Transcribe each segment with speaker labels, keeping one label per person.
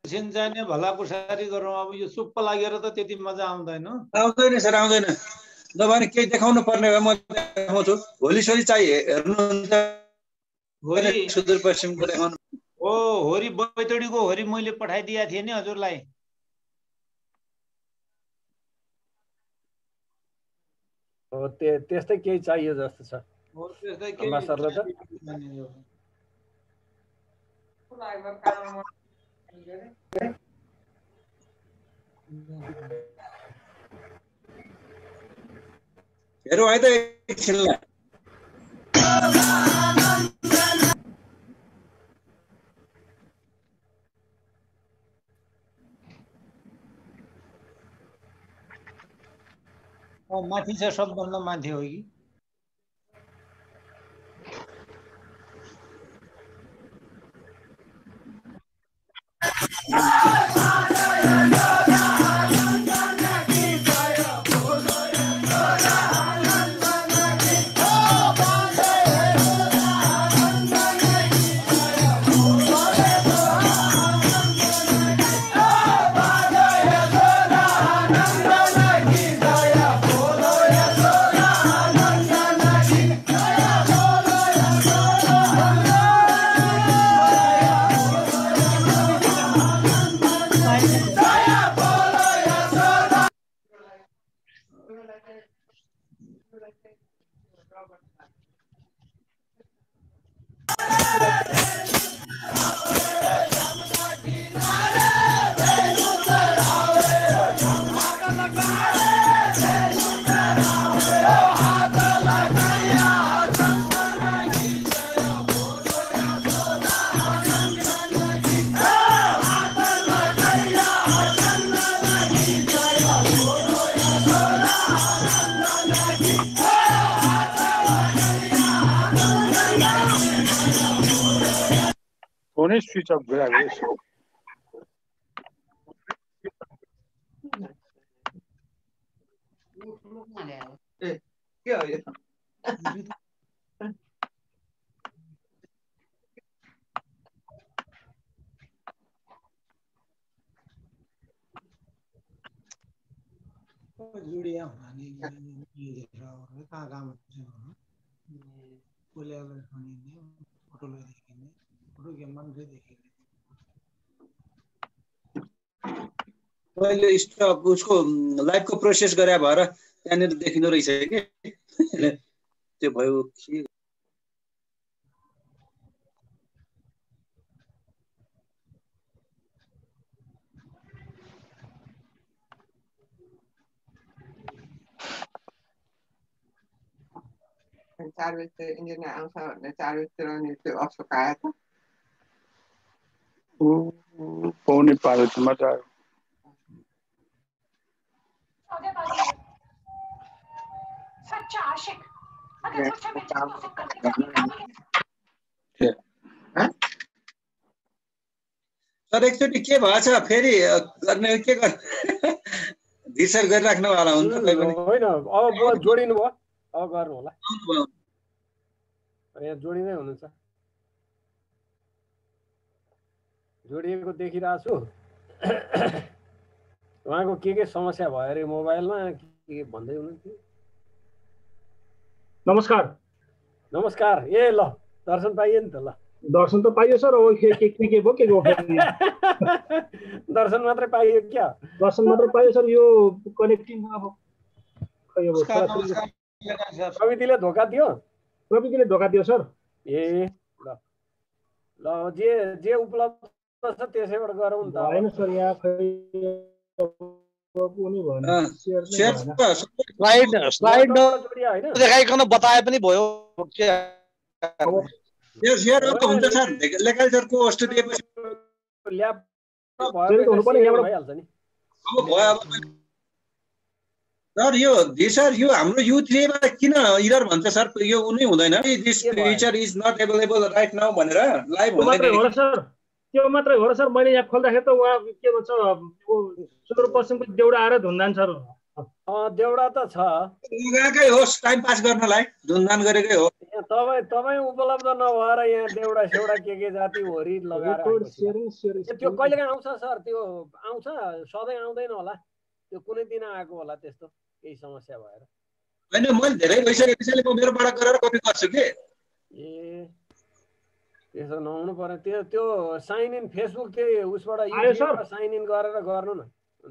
Speaker 1: एकछिन जाने भलाकुसारी गरौँ। अब यो सुप्प लागेर त त्यति मजा आउँदैन।
Speaker 2: आउँदैन सर, आउँदैन। तपाईहरु केही देखाउनु पर्ने भए म देखाउँछु। होली चाहिँ हेर्नुहुन्छ
Speaker 1: होरी
Speaker 2: सुदूरपश्चिमको देखाउनु।
Speaker 1: ओ होरी बैतडीको होरी मैले पठाइदिएको थिएँ नि हजुरलाई।
Speaker 3: हो त्यस्तै केही चाहियो जस्तो छ।
Speaker 1: हो त्यस्तै
Speaker 3: अम्बा सरले त
Speaker 2: हेरौँ है त एकछिनलाई।
Speaker 1: माथि छ, सबभन्दा माथि हो कि?
Speaker 4: फोनै स्विच अफ भइरहेको
Speaker 2: के हो यो?
Speaker 1: जुडिया हुनाले कहाँ काम कोल्याले खनिने फोटोले देखिने फोटो गेममा पनि देखिने।
Speaker 2: मैले स्टप उसको लाइभको प्रोसेस गरे भएर त्यहाँनिर देखिँदो रहेछ कि त्यो भयो के
Speaker 5: चार बजे इन्जिनियर आउँछ भन्ने 4 बजेतिर नि त्यो अशोक आयो त
Speaker 4: पाउने पालो त मजा आयो।
Speaker 6: सच्चा आशिक अगर मुझसे भी तो
Speaker 2: सर एकचोटि के भएछ फेरि गर्ने के गर्ने धिसर गरिराख्नु होला हुन्छ कोही पनि
Speaker 3: होइन। अब जोडिनु भयो, अब गर्नु होला। यहाँ जोडिँदै हुनुहुन्छ, जोडिएको देखिरहेको छु। उहाँको के समस्या भयो अरे मोबाइलमा के भन्दै हुनुहुन्थ्यो?
Speaker 7: नमस्कार।
Speaker 3: नमस्कार। ए ल दर्शन पाइयो नि त। ल
Speaker 7: दर्शन त पाइयो सर। ओ के भयो के
Speaker 3: दर्शन मात्रै पाइयो क्या?
Speaker 7: दर्शन मात्रै पाइयो सर। यो कनेक्टिङ अब खै अब
Speaker 3: प्रविधिले धोका दियो।
Speaker 7: प्रविधिले धोका दियो सर।
Speaker 3: ए ल ल जे उपलब्ध छ त्यसैबाट गरौँ नि त।
Speaker 7: हैन सर यहाँ खै कुनै भएन।
Speaker 8: स्लाइड देखाइकन बताए पनि भयो।
Speaker 2: यो शेयर अप हुन्छ सर। लेखाइ सरको वस्तु दिएपछि
Speaker 3: ल्याब भयो भने भइहाल्छ नि।
Speaker 2: अब भयो। अब सर यो सर यो हाम्रो U3 मा किन एरर भन्छ सर? यो उनी हुँदैन this feature is not available right now भनेर लाइभ
Speaker 7: मात्रै हो र सर। त्यो मात्रै हो र सर। मैले यहाँ खोल्दाखेरि त वहाँ के भन्छ सुदूरपश्चिमको देउडा आएर धुन्दान सर।
Speaker 3: देउडा त छ
Speaker 2: लगाएकै होस् टाइम पास गर्नलाई धुनधान गरेकै हो
Speaker 3: तपाईँ उपलब्ध नभएर यहाँ देउडा सेउडा के जाति होरी लगाएर
Speaker 7: रेकर्ड
Speaker 3: आएपछि
Speaker 7: सेयरिङ
Speaker 3: त्यो कहिलेकाहीँ आउँछ सर त्यो आउँछ सधैँ आउँदैन होला त्यो कुनै दिन आएको होला त्यस्तो केही समस्या भएर
Speaker 2: होइन मैले धेरै भइसक्यो त्यसैले म मेरोबाट गरेर कपी गर्छु कि
Speaker 3: ए त्यसो नहुनु पर्यो त्यो त्यो साइन इन फेसबुक त्यही उसबाट
Speaker 7: आयो सर?
Speaker 3: युट्युबबाट साइन इन गरेर गर्नु न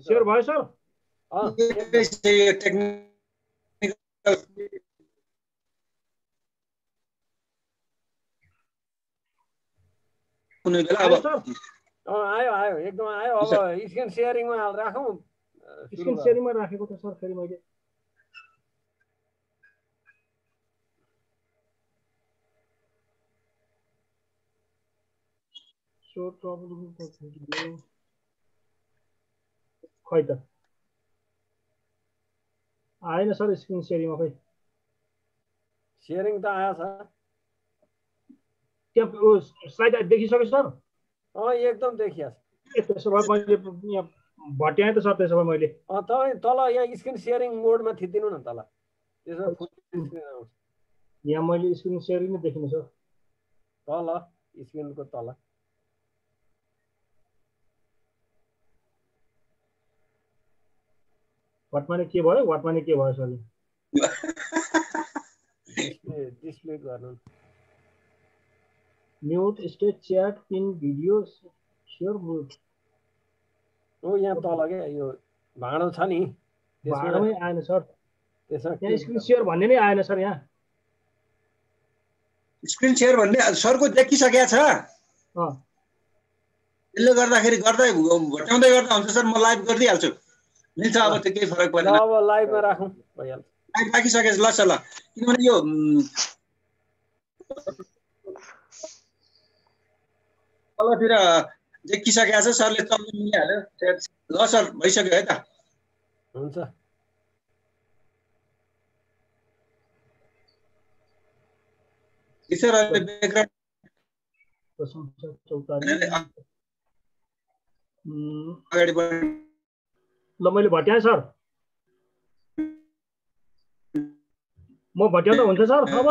Speaker 7: सेयर भयो सर
Speaker 2: कुनै बेला
Speaker 7: आयो
Speaker 2: अब
Speaker 7: सर
Speaker 3: आयो आयो एकदम आयो अब स्क्रिन सेयरिङमा राखौँ
Speaker 7: स्क्रिन सेयरिङमा राखेको त सर फेरि मैले सो ट्रबल खै त आएन सर स्क्रिन सेयरिङमा खै
Speaker 3: सेयरिङ त आएछ
Speaker 7: त्यहाँ स्लाइड देखिसक्यो सर
Speaker 3: एकदम देखिहाल्छ
Speaker 7: ए त्यसो भए मैले यहाँ भट्याएँ त सर त्यसो भए मैले
Speaker 3: तपाईँ तल यहाँ स्क्रिन सेयरिङ मोडमा थिचिदिनु न तल त्यसो फुल स्क्रिन आउँछ
Speaker 7: यहाँ मैले स्क्रिन सेयरिङ नै देखिनु सर
Speaker 3: तल स्क्रिनको तल
Speaker 7: वाटमाने के भयो सर
Speaker 3: डिस्प्ले गर्नु
Speaker 7: mute state chat pin video share mute
Speaker 3: हो यहाँ तल क्या यो भाँडो छ नि
Speaker 7: भाँडोमै आएन सर
Speaker 3: त्यसमा
Speaker 7: यहाँ स्क्रिन सेयर भन्ने नै आएन सर यहाँ
Speaker 2: स्क्रिन सेयर भन्ने सरको देखिसकेको छ त्यसले गर्दाखेरि गर्दै भट्याउँदै गर्दा हुन्छ सर म लाइभ गरिदिइहाल्छु मिल्छ अब त्यो केही फरक पर्दैन
Speaker 3: अब लाइभमा राखौँ भइहाल्छ
Speaker 2: लाइभ राखिसकेछ ल सर ल किनभने यो तलतिर देखिसकेको छ सरले चल्न मिलिहाल्यो ल सर भइसक्यो है त
Speaker 3: हुन्छ
Speaker 2: सर ब्याकग्राउन्ड अगाडि बढ्नु
Speaker 7: ल मैले भट्याएँ सर म भट्याउँदा हुन्छ सर अब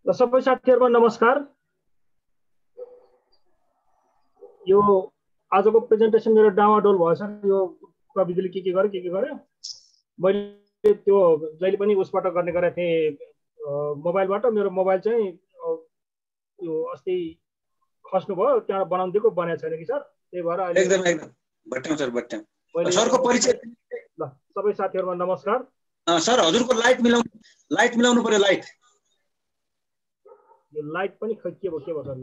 Speaker 7: ल सबै साथीहरुमा नमस्कार यो आजको प्रेजेन्टेसन मेरो डामाडोल भयो सर यो प्रविधिले के गर्यो मैले त्यो जहिले पनि उसबाट गर्ने गरेको थिएँ मोबाइलबाट मेरो मोबाइल चाहिँ यो अस्ति खस्नु भयो त्यहाँ बनाउन दिएको बनाएको छैन कि सर त्यही भएर अहिले
Speaker 2: एकदम भट्याउँ सर भट्याउँ सरको परिचय
Speaker 7: ल सबै साथीहरुमा नमस्कार
Speaker 2: सर हजुरको लाइट मिलाउनु पर्यो लाइट
Speaker 7: यो लाइट पनि खै के भयो सर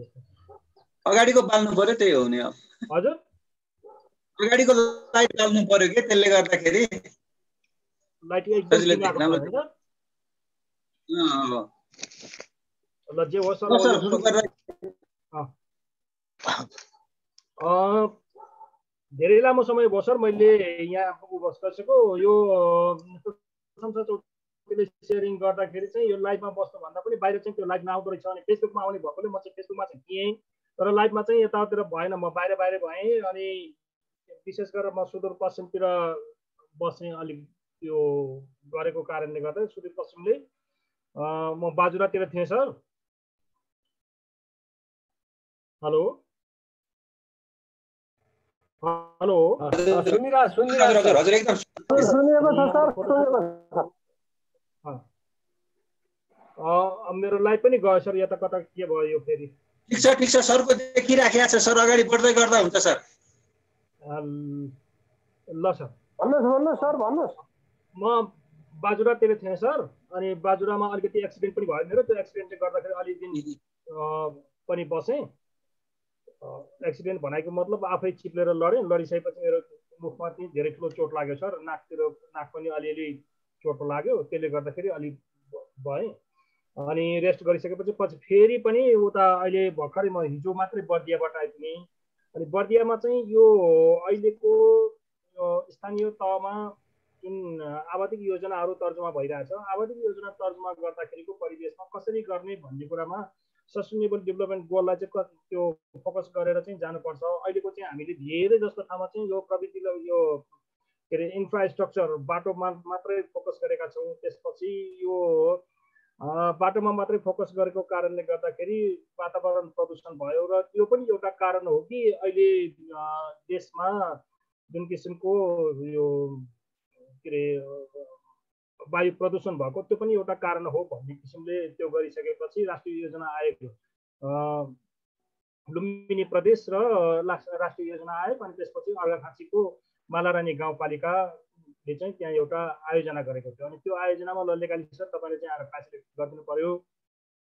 Speaker 2: अगाडिको बाल्नु पर्यो त्यही हो नि अब
Speaker 7: हजुर
Speaker 2: अगाडिको लाइट बाल्नु पर्यो के त्यसले गर्दाखेरि
Speaker 7: लाइट एकदम ल जे हो सर धेरै लामो समय भयो सर मैले यहाँ बसेको यो सेयरिङ गर्दाखेरि चाहिँ यो लाइभमा बस्नु भन्दा पनि बाहिर चाहिँ त्यो लाइभमा आउँदो रहेछ अनि फेसबुकमा आउने भएकोले म चाहिँ फेसबुकमा चाहिँ थिएँ तर लाइभमा चाहिँ यतातिर भएन म बाहिर भएँ अनि विशेष गरेर म सुदूरपश्चिमतिर बस्ने अलिक यो गरेको कारणले गर्दा सुदूरपश्चिमले म बाजुरातिर थिएँ सर हेलो
Speaker 2: हजुर एकदम
Speaker 7: मेरो लाइभ पनि गयो सर यता कता के भयो यो फेरि
Speaker 2: ठिक छ सरको देखिराखेको छ सर अगाडि बढ्दै गर्दा हुन्छ सर
Speaker 7: ल सर भन्नुहोस् म बाजुरातिर थिएँ सर अनि बाजुरामा अलिकति एक्सिडेन्ट पनि भयो मेरो त्यो एक्सिडेन्टले गर्दाखेरि अलि दिन पनि बसेँ एक्सिडेन्ट भनेको मतलब आफै चिप्लेर लडिसकेपछि मेरो मुखमा चाहिँ धेरै ठुलो चोट लाग्यो सर नाक पनि अलिअलि चोट लाग्यो त्यसले गर्दाखेरि अलि भएँ अनि रेस्ट गरिसकेपछि पछि फेरि पनि उता अहिले भर्खरै म हिजो मात्रै बर्दियाबाट आइपुगेँ अनि बर्दियामा चाहिँ यो अहिलेको स्थानीय तहमा जुन आवादिक योजनाहरू तर्जुमा भइरहेछ आवादिक योजना तर्जुमा गर्दाखेरिको परिवेशमा कसरी गर्ने भन्ने कुरामा सस्टेनेबल डेभलपमेन्ट गोललाई चाहिँ त्यो फोकस गरेर चाहिँ जानुपर्छ। अहिलेको चाहिँ हामीले धेरै जस्तो ठाउँमा चाहिँ यो प्रविधिलाई यो के अरे इन्फ्रास्ट्रक्चर बाटोमा मात्रै फोकस गरेका छौँ। त्यसपछि यो बाटोमा मात्रै फोकस गरेको कारणले गर्दाखेरि वातावरण प्रदूषण भयो र यो पनि एउटा कारण हो कि अहिले देशमा जुन किसिमको यो के अरे वायु प्रदूषण भएको त्यो पनि एउटा कारण हो भन्ने किसिमले त्यो गरिसकेपछि राष्ट्रिय योजना आयोग लुम्बिनी प्रदेश र राष्ट्रिय योजना आयोग अनि त्यसपछि अर्घाखाँचीको मालारानी गाउँपालिकाले चाहिँ त्यहाँ एउटा आयोजना गरेको थियो। अनि त्यो आयोजनामा लल्लेकाली सर तपाईँले चाहिँ आएर फेसिलिटेट गरिदिनु पर्यो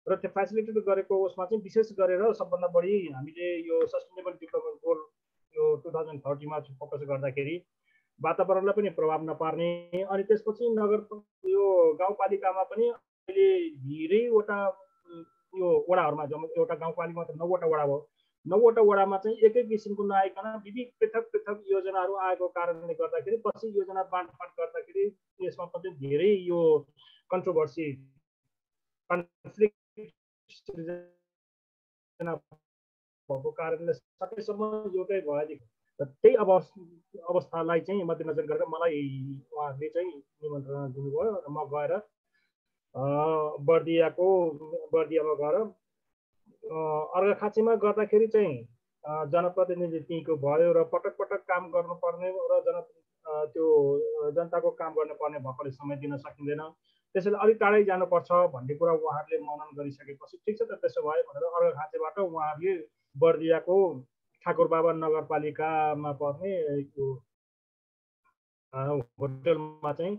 Speaker 7: र त्यो फेसिलिटेट गरेको उसमा चाहिँ विशेष गरेर सबभन्दा बढी हामीले यो सस्टेनेबल डेभलपमेन्ट गोल यो 2030मा फोकस गर्दाखेरि वातावरणलाई पनि प्रभाव नपार्ने अनि त्यसपछि नगर यो गाउँपालिकामा पनि अहिले धेरैवटा यो वडाहरूमा एउटा गाउँपालिकामा त 9वटा वडा भयो। 9वटा वडामा चाहिँ एकै किसिमको नआइकन विविध पृथक पृथक योजनाहरू आएको कारणले गर्दाखेरि पछि योजना बाँडफाँड गर्दाखेरि यसमा पनि धेरै यो कन्ट्रोभर्सी भएको कारणले सकेसम्म एउटै भएदेखि र त्यही अवस्थालाई चाहिँ मध्यनजर गरेर मलाई उहाँहरूले चाहिँ निमन्त्रणा दिनुभयो र म गएर बर्दियामा गएर अर्घाखाँचीमा गर्दाखेरि चाहिँ जनप्रतिनिधि त्यहीँको भयो र पटक पटक काम गर्नुपर्ने र त्यो जनताको काम गर्नुपर्ने भएकोले समय दिन सकिँदैन। त्यसैले अलिक टाढै जानुपर्छ भन्ने कुरा उहाँहरूले मनन गरिसकेपछि ठिक छ त त्यसो भयो भनेर अर्घाखाँचीबाट उहाँहरूले बर्दियाको ठाकुरबाबा नगरपालिकामा पर्ने होटलमा चाहिँ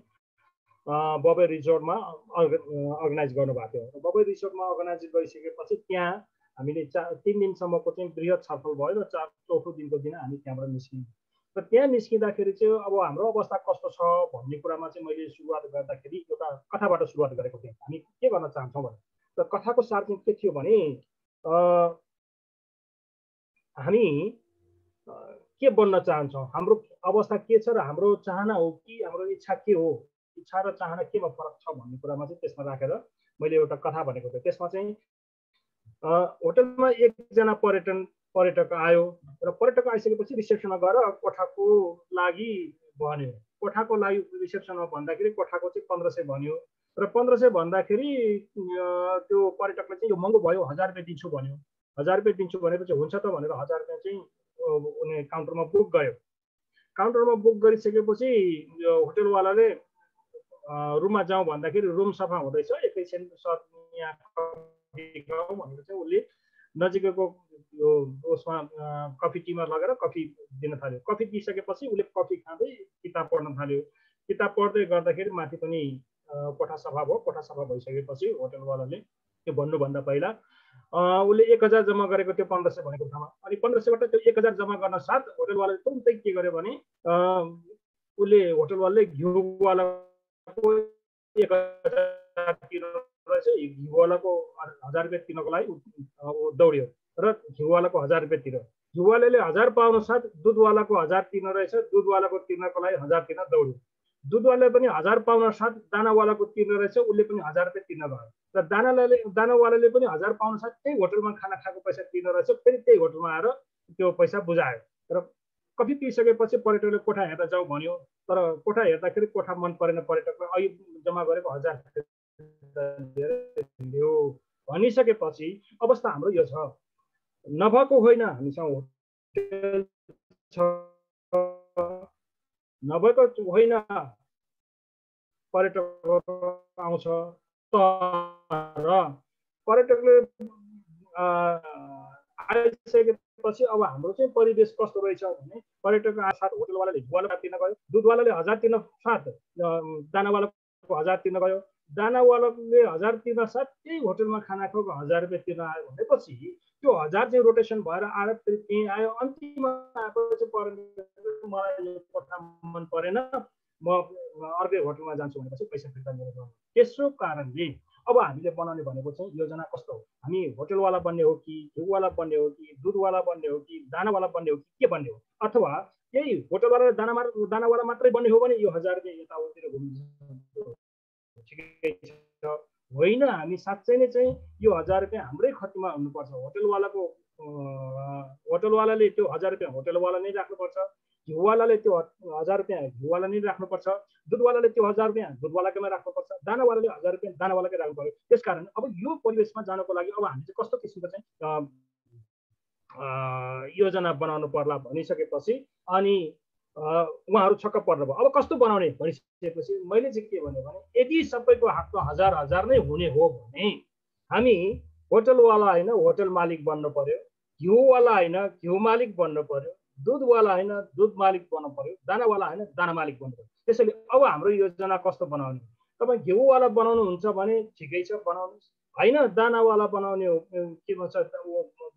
Speaker 7: बबे रिजोर्टमा अर्गनाइज गर्नुभएको थियो। बबे रिजोर्टमा अर्गनाइज गरिसकेपछि त्यहाँ हामीले 3 दिनसम्मको चाहिँ बृहत छलफल भयो र चौथो दिनको दिन हामी त्यहाँबाट निस्क्यौँ। र त्यहाँ निस्किँदाखेरि चाहिँ अब हाम्रो अवस्था कस्तो छ भन्ने कुरामा चाहिँ मैले सुरुवात गर्दाखेरि एउटा कथाबाट सुरुवात गरेको थिएँ। हामी के गर्न चाहन्छौँ भने र कथाको सार चाहिँ के थियो भने हामी के बन्न चाहन्छौँ, हाम्रो अवस्था के छ र हाम्रो चाहना हो कि हाम्रो इच्छा के हो, इच्छा र चाहना केमा फरक छ भन्ने कुरामा चाहिँ त्यसमा राखेर मैले एउटा कथा भनेको थिएँ। त्यसमा चाहिँ होटलमा एकजना पर्यटक आयो र पर्यटक आइसकेपछि रिसेप्सनमा गएर कोठाको लागि भन्यो। कोठाको लागि रिसेप्सनमा भन्दाखेरि कोठाको चाहिँ 1500 भन्यो र 1500 भन्दाखेरि त्यो पर्यटकले चाहिँ यो महँगो भयो 1000 रुपियाँ दिन्छु भन्यो। 1000 रुपियाँ दिन्छु भनेपछि हुन्छ त भनेर 1000 रुपियाँ चाहिँ उनी काउन्टरमा बुक गयो। काउन्टरमा बुक गरिसकेपछि होटलवालाले रुममा जाउँ भन्दाखेरि रुम सफा हुँदैछ, एकैछिन सर यहाँ भनेर चाहिँ उसले नजिकैको यो उसमा कफी टीमा लगेर कफी दिन थाल्यो। कफी दिइसकेपछि उसले कफी खाँदै किताब पढ्न थाल्यो। किताब पढ्दै गर्दाखेरि माथि पनि कोठा सफा भयो। कोठा सफा भइसकेपछि होटलवालाले त्यो भन्नुभन्दा पहिला उसले 1000 जम्मा गरेको त्यो 1500 भनेको ठाउँमा। अनि 1500बाट त्यो 1000 जम्मा गर्न साथ होटलवालाले तुरुन्तै के गर्यो भने उसले होटलवालाले घिउवालाको 1000 तिर्नु रहेछ, घिउवालाको 1000 रुपियाँ तिर्नको लागि दौड्यो र घिउवालाको 1000 रुपियाँ तिर्यो। घिउवालाले 1000 पाउनु साथ दुधवालाको 1000 तिर्नु रहेछ, दुधवालाको तिर्नको लागि 1000 तिर्न दौड्यो। दुधवालाले पनि 1000 पाउन साथ दानावालाको तिर्नु रहेछ, उसले पनि 1000 रुपियाँ तिर्न गयो र दानावालाले पनि 1000 पाउन साथ त्यही होटलमा खाना खाएको पैसा तिर्नु रहेछ, फेरि त्यही होटलमा आएर त्यो पैसा बुझायो। र कफी पिइसकेपछि पर्यटकले कोठा हेर्दा जाउँ भन्यो, तर कोठा हेर्दाखेरि कोठा मन परेन पर्यटकलाई। अहिले जम्मा गरेको 1000 लियो भनिसकेपछि अवस्था हाम्रो यो छ। नभएको होइन, हामीसँग होटल छ, नभएको होइन पर्यटक आउँछ, तर पर्यटकले आइसकेपछि अब हाम्रो चाहिँ परिवेश कस्तो रहेछ भने पर्यटक साथ होटलवालाले घिउवाला तिर्न गयो, दुधवालाले 1000 तिर्न साथ दानावालाको 1000 तिर्न गयो, दानावालाले 1000 तिर्न साथ त्यही होटलमा खाना खाएको 1000 रुपियाँ तिर्न आयो भनेपछि त्यो 1000 चाहिँ रोटेसन भएर आएर फेरि त्यहीँ आयो। अन्तिममा आएपछि मलाई यो कोठा मन परेन, म अर्कै होटलमा जान्छु भनेपछि पैसा फिर्ता लिएर गयो। त्यसो कारणले अब हामीले बनाउने भनेको चाहिँ योजना कस्तो हो, हामी होटलवाला बन्ने हो कि घिउवाला बन्ने हो कि दुधवाला बन्ने हो कि दानावाला बन्ने हो कि के बन्ने हो, अथवा यही होटलवाला दानावाला मात्रै बन्ने हो भने यो 1000 रुपियाँ यताउतिर घुम्नु ठिकै छ, होइन हामी साँच्चै नै चाहिँ यो 1000 रुपियाँ हाम्रै खर्चमा हुनुपर्छ। होटलवालाले त्यो 1000 रुपियाँ होटलवाला नै राख्नुपर्छ, घिउवालाले त्यो 1000 रुपियाँ घिउवाला नै राख्नुपर्छ, दुधवालाले त्यो 1000 रुपियाँ दुधवालाकैमा राख्नुपर्छ, दानावालाले 1000 रुपियाँ दानावालाकै राख्नु पर्यो। त्यसकारण अब यो परिवेशमा जानको लागि अब हामीले चाहिँ कस्तो किसिमको चाहिँ योजना बनाउनु पर्ला भनिसकेपछि अनि उहाँहरू छक्क पर्नुभयो। अब कस्तो बनाउने भनिसकेपछि मैले चाहिँ के भने यदि सबैको हातमा 1000 नै हुने हो भने हामी होटलवाला होइन होटल मालिक बन्नु पर्यो, घिउवाला होइन घिउ मालिक बन्नु पर्यो, दुधवाला होइन दुध मालिक बन्नु पर्यो, दानावाला होइन दाना मालिक बन्नु पर्यो। त्यसैले अब हाम्रो योजना कस्तो बनाउने? तपाईँ घिउवाला बनाउनुहुन्छ भने ठिकै छ बनाउनुहोस्, होइन दानावाला बनाउने हो के भन्छ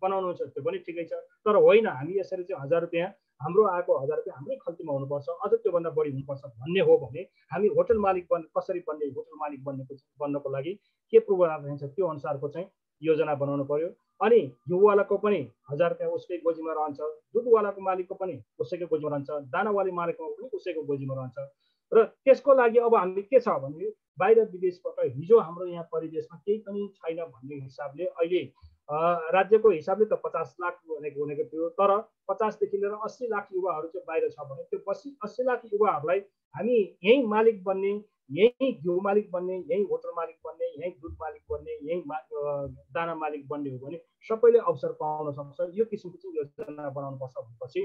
Speaker 7: बनाउनुहुन्छ त्यो पनि ठिकै छ, तर होइन हामी यसरी चाहिँ 1000 रुपियाँ हाम्रो आएको 1000 रुपियाँ हाम्रै खल्तीमा हुनुपर्छ, अझ त्योभन्दा बढी हुनुपर्छ भन्ने हो भने हामी होटल मालिक कसरी बन्ने, होटल मालिक बन्नको लागि के पूर्वाधार रहन्छ त्यो अनुसारको चाहिँ योजना बनाउनु पर्यो। अनि घिउवालाको पनि 1000 रुपियाँ उसकै गोजीमा रहन्छ, दुधवालाको मालिकको पनि उसैको गोजीमा रहन्छ, दानावाली मालिकको पनि उसैको गोजीमा रहन्छ। र त्यसको लागि अब हामी के छ भने बाहिर विदेशबाट हिजो हाम्रो यहाँ परिवेशमा केही पनि छैन भन्ने हिसाबले अहिले राज्यको हिसाबले त 50 लाख भनेको थियो, तर 50 देखि लिएर 80 लाख युवाहरू चाहिँ बाहिर छ भने त्यो 80 लाख युवाहरूलाई हामी यही मालिक बन्ने, यही घिउ मालिक बन्ने, यही होटल मालिक बन्ने, यही दुध मालिक बन्ने, यही दाना मालिक बन्ने हो भने सबैले अवसर पाउन सक्छ। यो किसिमको चाहिँ योजना बनाउनु पर्छ भनेपछि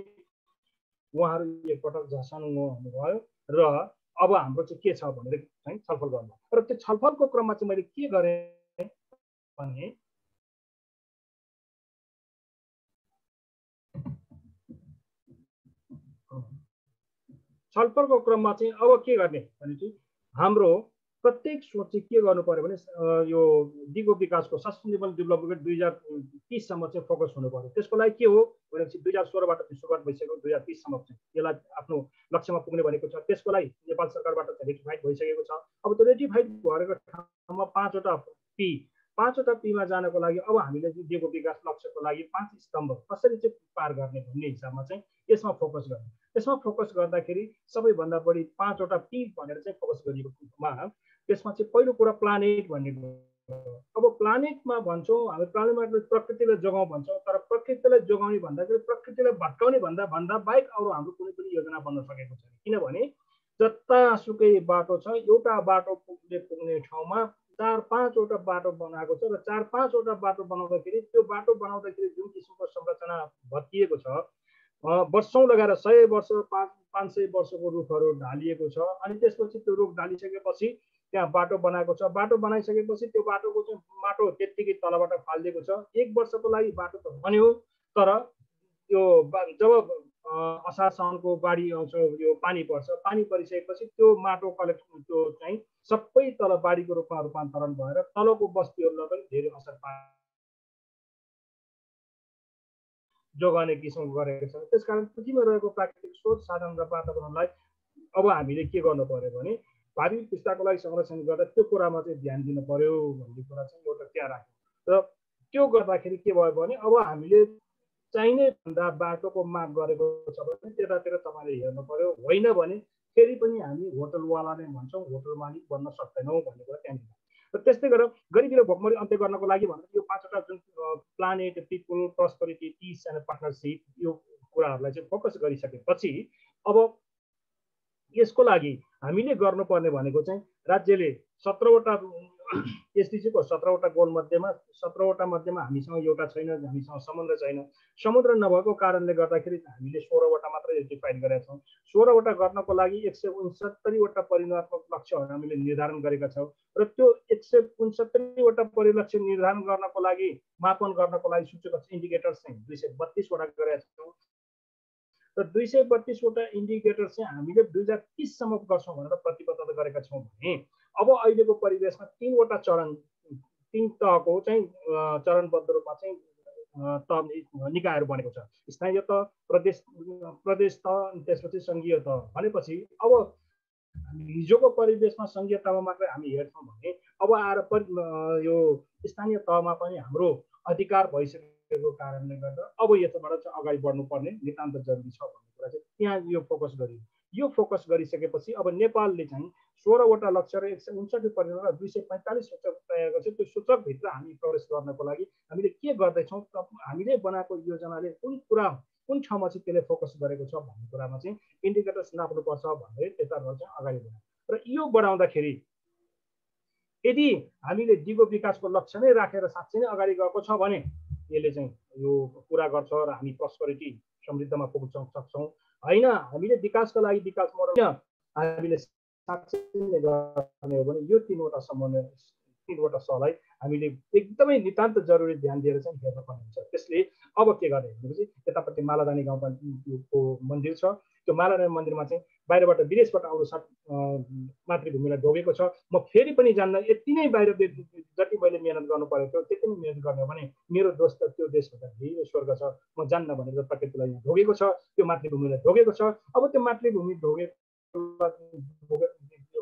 Speaker 7: उहाँहरू एकपटक झसाउनु हुनुभयो र अब हाम्रो चाहिँ के छ भनेर चाहिँ छलफल गर्नु। र त्यो छलफलको क्रममा चाहिँ मैले के गरेँ भने छलफलको क्रममा चाहिँ अब के गर्ने भने चाहिँ हाम्रो प्रत्येक सोच चाहिँ के गर्नु पर्यो भने यो दिगो विकासको सस्टेनेबल डेभलपमेन्ट 2030 सम्म चाहिँ फोकस हुनु पर्यो। त्यसको लागि के हो भनेपछि 2016 बाट सुरुवात भइसक्यो, 2030 सम्म चाहिँ यसलाई आफ्नो लक्ष्यमा पुग्ने भनेको छ। त्यसको लागि नेपाल सरकारबाट रेटिफाइड भइसकेको छ। अब त्यो रेटिफाइड भएको ठाउँमा 5वटा पीमा जानको लागि अब हामीले चाहिँ दिगो विकास लक्ष्यको लागि 5 स्तम्भ कसरी चाहिँ पार गर्ने भन्ने हिसाबमा चाहिँ यसमा फोकस गर्ने। त्यसमा फोकस गर्दाखेरि सबैभन्दा बढी 5वटा पी भनेर चाहिँ फोकस गरिएकोमा त्यसमा चाहिँ पहिलो कुरा प्लानेट भन्ने। अब प्लानेटमा भन्छौँ हामी प्लानेटमा प्रकृतिलाई जोगाउँ भन्छौँ, तर प्रकृतिलाई जोगाउने भन्दाखेरि प्रकृतिलाई भट्काउने भन्दा बाहेक अरू हाम्रो कुनै पनि योजना बन्न सकेको छैन। किनभने जतासुकै बाटो छ एउटा बाटोले पुग्ने ठाउँमा 4-5वटा बाटो बनाएको छ र 4-5वटा बाटो बनाउँदाखेरि त्यो बाटो बनाउँदाखेरि जुन किसिमको संरचना भत्किएको छ, वर्षौं लगाएर 100 वर्ष 500 वर्षको रुखहरू ढालिएको छ। अनि त्यसपछि त्यो रुख ढालिसकेपछि त्यहाँ बाटो बनाएको छ। बाटो बनाइसकेपछि त्यो बाटोको चाहिँ माटो त्यत्तिकै तलबाट फालिदिएको छ। 1 वर्षको लागि बाटो त बन्यो, तर यो जब असार साउनको बाढी आउँछ, यो पानी पर्छ, पानी परिसकेपछि त्यो माटो कलेक्सन त्यो चाहिँ सबै तल बाढीको रूपमा रूपान्तरण भएर तलको बस्तीहरूलाई पनि धेरै असर जोगाउने किसिमको गरेको छ। त्यसकारण पृथ्वीमा रहेको प्राकृतिक स्रोत साधन र वातावरणलाई अब हामीले के गर्नु पर्यो भने भावी पुस्ताको लागि संरक्षण गर्दा त्यो कुरामा चाहिँ ध्यान दिनु पर्यो भन्ने कुरा चाहिँ एउटा त्यहाँ राख्यो। र त्यो गर्दाखेरि के भयो भने अब हामीले चाहिने भन्दा बाटोको माग गरेको छ भने त्यतातिर तपाईँले हेर्नु पर्यो, होइन भने फेरि पनि हामी होटलवाला नै भन्छौँ, होटल मालिक बन्न सक्दैनौँ भन्ने कुरा त्यहाँनिर। र त्यस्तै गरेर गरिबी र भोकमरी अन्त्य गर्नको लागि भनेर यो 5वटा जुन planet, people, prosperity, piece and partnership यो कुराहरूलाई चाहिँ फोकस गरिसकेपछि अब यसको लागि हामीले गर्नुपर्ने भनेको चाहिँ राज्यले 17वटा एसडिजीको 17वटा गोल मध्येमा 17वटा मध्येमा हामीसँग एउटा छैन, हामीसँग समुद्र छैन। समुद्र नभएको कारणले गर्दाखेरि हामीले 16वटा मात्र रेटिफाइड गरेका छौँ। 16वटा गर्नको लागि 169वटा परिमाणात्मक लक्ष्यहरू हामीले निर्धारण गरेका छौँ र त्यो 169वटा परिलक्ष्य निर्धारण गर्नको लागि मापन गर्नको लागि सूचक इन्डिकेटर चाहिँ 232वटा गरेका छौँ र 232वटा इन्डिकेटर चाहिँ हामीले 2030 सम्म गर्छौँ भनेर प्रतिबद्धता गरेका छौँ भने अब अहिलेको परिवेशमा 3वटा चरण 3 तहको चाहिँ चरणबद्ध रूपमा चाहिँ निकायहरू बनेको छ। स्थानीय तह, प्रदेश तह, त्यसपछि सङ्घीय तह भनेपछि अब हिजोको परिवेशमा सङ्घीय तहमा मात्रै हामी हेर्छौँ भने अब आएर यो स्थानीय तहमा पनि हाम्रो अधिकार भइसकेको कारणले गर्दा अब यताबाट चाहिँ अगाडि बढ्नुपर्ने नितान्त जरुरी छ भन्ने कुरा चाहिँ त्यहाँ यो फोकस गरियो। यो फोकस गरिसकेपछि अब नेपालले चाहिँ 16वटा लक्ष्य र 159 परिणाम र 245 सूचक तयार गर्छ। त्यो सूचकभित्र हामी प्रवेश गर्नको लागि हामीले के गर्दैछौँ, हामीले बनाएको योजनाले कुन ठाउँमा चाहिँ त्यसले फोकस गरेको छ भन्ने कुरामा चाहिँ इन्डिकेटर्स नाप्नुपर्छ भनेर त्यसतर्फ चाहिँ अगाडि बढ्छ। र यो बढाउँदाखेरि यदि हामीले दिगो विकासको लक्ष्य नै राखेर साँच्चै नै अगाडि गएको छ भने यसले चाहिँ यो पुरा गर्छ र हामी प्रस्पेरिटी समृद्धमा पुग्न सक्छौँ। होइन हामीले विकासको लागि विकास मोडल हामीले साँच्चै नै गर्ने हो भने यो तीनवटा सलाई हामीले एकदमै नितान्त जरुरी ध्यान दिएर चाहिँ हेर्न पर्ने हुन्छ। त्यसले अब के गर्ने भनेपछि यतापट्टि मालादानी गाउँपालिकाको मन्दिर छ। त्यो मालादानी मन्दिरमा चाहिँ बाहिरबाट विदेशबाट आउनु मातृभूमिलाई ढोगेको छ। म फेरि पनि जान्न, यति नै बाहिर जति मैले मेहनत गर्नु परेको थियो त्यति नै मेहनत गर्ने हो भने मेरो दोष त त्यो देशभन्दा धेरै स्वर्ग छ, म जान्न भनेर प्रकृतिलाई यहाँ ढोगेको छ, त्यो मातृभूमिलाई ढोगेको छ। अब त्यो मातृभूमि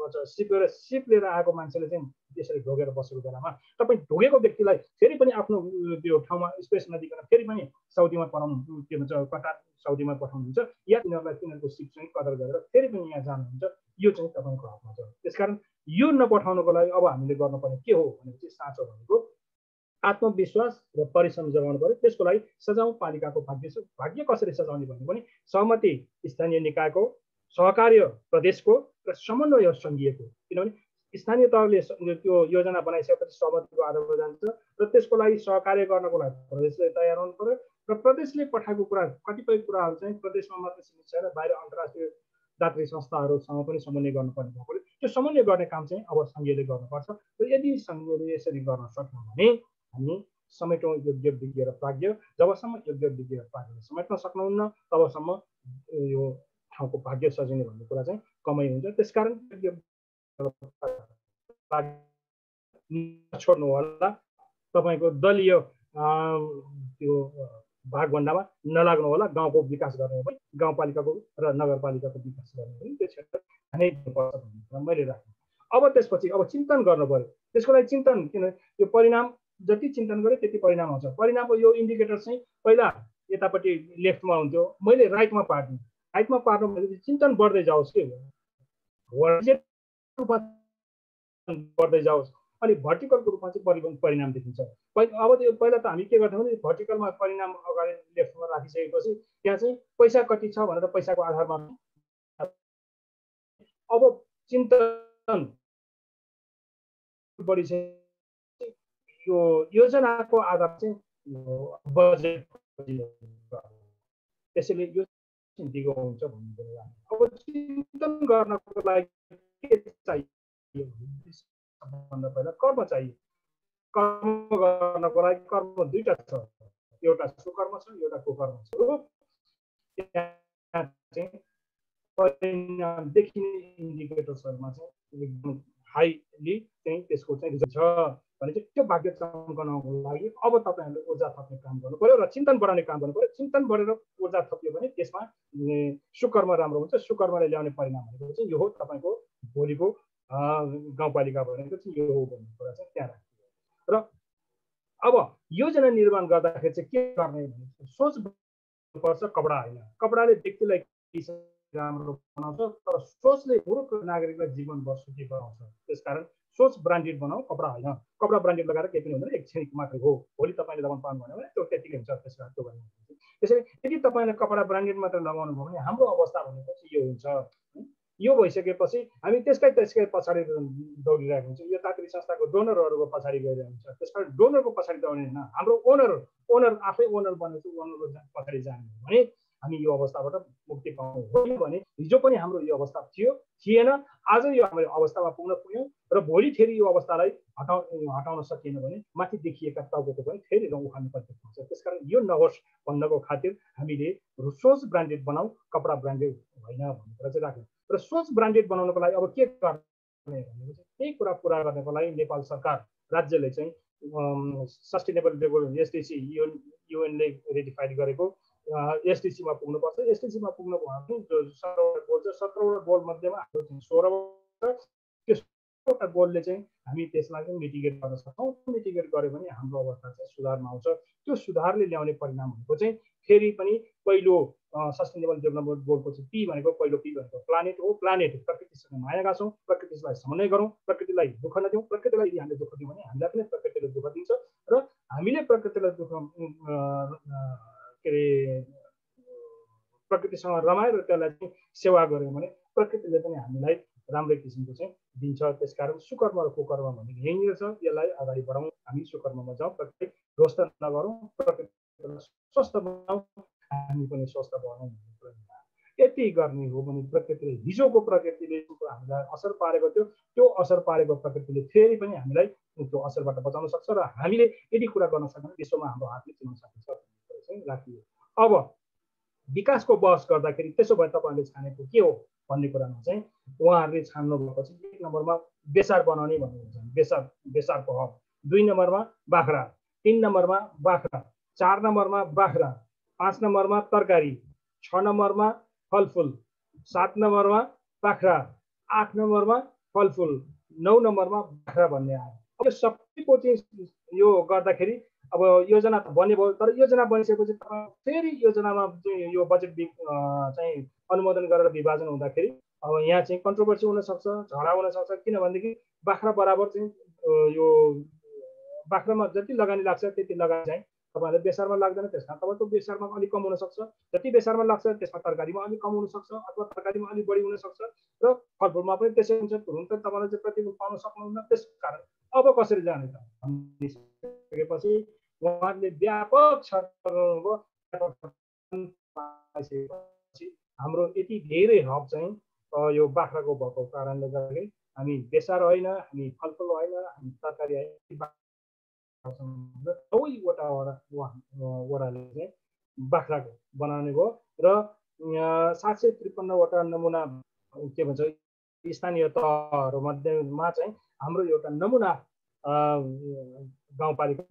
Speaker 7: सिप लिएर आएको मान्छेले चाहिँ त्यसरी ढोगेर बसेको बेलामा तपाईँ ढोगेको व्यक्तिलाई फेरि पनि आफ्नो त्यो ठाउँमा स्पेस नदिकन फेरि पनि साउदीमा पठाउनु, के भन्छ कतार साउदीमा पठाउनुहुन्छ या तिनीहरूको सिप चाहिँ कदर गरेर फेरि पनि यहाँ जानुहुन्छ। यो चाहिँ तपाईँको हातमा छ। त्यसकारण यो नपठाउनुको लागि अब हामीले गर्नुपर्ने के हो भनेपछि साँचो भनेको आत्मविश्वास र परिश्रम जगाउनु पर्यो। त्यसको लागि सजाउँ पालिकाको भाग्य कसरी सजाउने भन्ने पनि सहमति स्थानीय निकायको, सहकार्य प्रदेशको र समन्वय सङ्घीयको। किनभने स्थानीय तहले त्यो योजना बनाइसकेपछि सहमतिको आधारमा जान्छ र त्यसको लागि सहकार्य गर्नको लागि प्रदेशले तयार हुनु पर्यो र प्रदेशले पठाएको कुरा कतिपय कुराहरू चाहिँ प्रदेशमा मात्र सीमित छैन, बाहिर अन्तर्राष्ट्रिय दात्री संस्थाहरूसँग पनि समन्वय गर्नुपर्ने भएकोले त्यो समन्वय गर्ने काम चाहिँ अब सङ्घीयले गर्नुपर्छ। र यदि सङ्घीयले यसरी गर्न सक्यौँ भने हामी समेटौँ योग्य विज्ञ र प्राज्ञ। जबसम्म योग्य विज्ञ र प्राज्ञ समेट्न सक्नुहुन्न तबसम्म यो ठाउँको भाग्य सजिने भन्ने कुरा चाहिँ कमै हुन्छ। त्यसकारण छोड्नु होला, तपाईँको दलीय त्यो भागभन्डामा नलाग्नु होला। गाउँको विकास गर्ने हो भने गाउँपालिकाको र नगरपालिकाको विकास गर्ने हो भने त्यो क्षेत्र नै पर्छ भन्ने कुरा मैले राखेँ। अब त्यसपछि अब चिन्तन गर्नु पर्यो। त्यसको लागि चिन्तन, किन यो परिणाम जति चिन्तन गरेँ त्यति परिणाम आउँछ। परिणामको यो इन्डिकेटर चाहिँ पहिला यतापट्टि लेफ्टमा हुन्थ्यो, मैले राइटमा पार्नु। राइटमा पार्नु भनेपछि चिन्तन बढ्दै जाओस् कि बढ्दै जाओस्, अनि भर्टिकलको रूपमा चाहिँ परिणाम देखिन्छ। अब त्यो पहिला त हामी के गर्थ्यौँ भने भर्टिकलमा परिणाम अगाडि लेफ्टमा राखिसकेपछि त्यहाँ चाहिँ पैसा कति छ भनेर पैसाको आधारमा। अब चिन्तन बढी चाहिँ यो योजनाको आधार चाहिँ बजेट, त्यसैले यो दिगो हुन्छ भन्ने कुरा। अब चिन्तन गर्नको लागि के चाहियो भन्दा पहिला कर्म चाहियो। कर्म गर्नको लागि कर्म दुईटा छ, एउटा सुकर्म छ, एउटा कुकर्म छ। परिणाम देखिने इन्डिकेटर्सहरूमा चाहिँ एकदम हाइली चाहिँ त्यसको चाहिँ रिजल्ट छ भने चाहिँ त्यो भाग्य चम्काउनको लागि अब तपाईँहरूले ऊर्जा थप्ने काम गर्नु पर्यो र चिन्तन बढाउने काम गर्नु पर्यो। चिन्तन बढेर ऊर्जा थपियो भने त्यसमा सुकर्म राम्रो हुन्छ। सुकर्मले ल्याउने परिणाम भनेको चाहिँ यो हो, तपाईँको भोलिको गाउँपालिका भनेको चाहिँ यो हो भन्ने कुरा चाहिँ त्यहाँ राखियो। र अब योजना निर्माण गर्दाखेरि चाहिँ के गर्ने भने सोच पर्छ, कपडा होइन। कपडाले व्यक्तिलाई राम्रो बनाउँछ तर सोचले मूर्ख नागरिकलाई जीवनभर सुखी बनाउँछ। त्यसकारण सोच ब्रान्डेड बनाऊ, कपडा होइन। कपडा ब्रान्डेड लगाएर केही पनि हुँदैन, एक क्षणिक मात्रै हो। भोलि तपाईँले लगाउनु पाउनुभयो भने त्यो त्यतिकै हुन्छ। त्यसकारण त्यो गर्नु। त्यसैले यदि तपाईँले कपडा ब्रान्डेड मात्र लगाउनु भयो भने हाम्रो अवस्था भनेको चाहिँ यो हुन्छ। यो भइसकेपछि हामी त्यसकै पछाडि दौडिरहेको हुन्छ। यो दात्री संस्थाको डोनरहरूको पछाडि गइरहेको हुन्छ। त्यसकारण डोनरको पछाडि दौडिने होइन, हाम्रो ओनर आफै ओनर बनेको ओनरको पछाडि जाने हो भने हामी यो अवस्थाबाट मुक्ति पाउनु हो भने हिजो पनि हाम्रो यो अवस्था थिएन, आज यो हाम्रो अवस्थामा पुग्यौँ र भोलि फेरि यो अवस्थालाई हटाउन सकिएन भने माथि देखिएका टाउको पनि फेरि उखाल्नु पर्ने हुन्छ। त्यसकारण यो नहोस् भन्नको खातिर हामीले सोच ब्रान्डेड बनाऊ, कपडा ब्रान्डेड होइन भन्ने कुरा चाहिँ राख्यौँ। र सोच ब्रान्डेड बनाउनको लागि अब के गर्ने भनेको चाहिँ त्यही कुरा पुरा गर्नको लागि नेपाल सरकार राज्यले चाहिँ सस्टेनेबल डेभलपमेन्ट SDG युएनले रेटिफाइड गरेको SDG मा पुग्नुपर्छ। SDG मा पुग्नु भयो भने 17वटा गोल छ, 17वटा गोल मध्येमा हाम्रो 16 एउटा गोलले चाहिँ हामी त्यसलाई चाहिँ मिटिगेट गर्न सक्छौँ। मिटिगेट गऱ्यो भने हाम्रो अवस्था चाहिँ सुधारमा आउँछ। त्यो सुधारले ल्याउने परिणाम भनेको चाहिँ फेरि पनि पहिलो सस्टेनेबल डेभलपमेन्ट गोलको चाहिँ पी भनेको पहिलो पी भनेको प्लानेट हो। प्लानेट प्रकृतिसँग माया गाँछौँ, प्रकृतिलाई समन्वय गरौँ, प्रकृतिलाई दुःख नदिउँ। प्रकृतिलाई यदि हामीले दुःख दियौँ भने हामीलाई पनि प्रकृतिले दुःख दिन्छ र हामीले प्रकृतिलाई दुःख के अरे प्रकृतिसँग रमाएर त्यसलाई चाहिँ सेवा गऱ्यौँ भने प्रकृतिले पनि हामीलाई राम्रै किसिमको चाहिँ दिन्छ। त्यसकारण सुकर्म र कुकर्म भनेको यहीँनिर छ। यसलाई अगाडि बढाउँ, हामी सुकर्ममा जाउँ, प्रकृति ध्वस्त नगरौँ, प्रकृतिलाई स्वस्थ बनाउँ, हामी पनि स्वस्थ बनाउँ। यति गर्ने हो भने प्रकृतिले हिजोको प्रकृतिले हामीलाई असर पारेको थियो, त्यो असर पारेको प्रकृतिले फेरि पनि हामीलाई त्यो असरबाट बचाउन सक्छ र हामीले यदि कुरा गर्न सक्यौँ भने विश्वमा हाम्रो हातले चिनाउन सकिन्छ भन्ने चाहिँ राखियो। अब विकासको बहस गर्दाखेरि त्यसो भए तपाईँहरूले छानेको के हो भन्ने कुरामा चाहिँ उहाँहरूले छान्नु भएको चाहिँ 1 नम्बरमा बेसार बनाउने भन्नुहुन्छ। बेसारको हक, 2 नम्बरमा बाख्रा, 3 नम्बरमा बाख्रा, 4 नम्बरमा बाख्रा, 5 नम्बरमा तरकारी, 6 नम्बरमा फलफुल, 7 नम्बरमा बाख्रा, 8 नम्बरमा फलफुल, 9 नम्बरमा बाख्रा भन्ने आयो। अब सबैको चाहिँ यो गर्दाखेरि अब योजना त बन्ने भयो, तर योजना बनिसकेपछि फेरि योजनामा चाहिँ यो बजेट चाहिँ अनुमोदन गरेर विभाजन हुँदाखेरि अब यहाँ चाहिँ कन्ट्रोभर्सी हुनसक्छ, झगडा हुनसक्छ। किनभनेदेखि बाख्रा बराबर चाहिँ यो बाख्रामा जति लगानी लाग्छ त्यति लगानी चाहिँ तपाईँहरूले बेसारमा लाग्दैन, त्यसमा तपाईँको बेसारमा अलिक कम हुनसक्छ। जति बेसारमा लाग्छ त्यसमा तरकारीमा अलिक कम हुनसक्छ अथवा तरकारीमा अलिक बढी हुनसक्छ र फलफुलमा पनि त्यसै हुन्छ। हुन त तपाईँले चाहिँ प्रतिफल पाउन सक्नुहुन्न। त्यसकारण अब कसरी जाने त भनिसकेपछि उहाँले व्यापक हाम्रो यति धेरै हब चाहिँ यो बाख्राको भएको कारणले गर्दाखेरि हामी बेसार होइन, हामी फलफुल होइन, हामी तरकारी होइन, वडाले चाहिँ बाख्राको बनाउने भयो र 753वटा नमुना के भन्छ स्थानीय तहहरूमध्येमा चाहिँ हाम्रो एउटा नमुना गाउँपालिका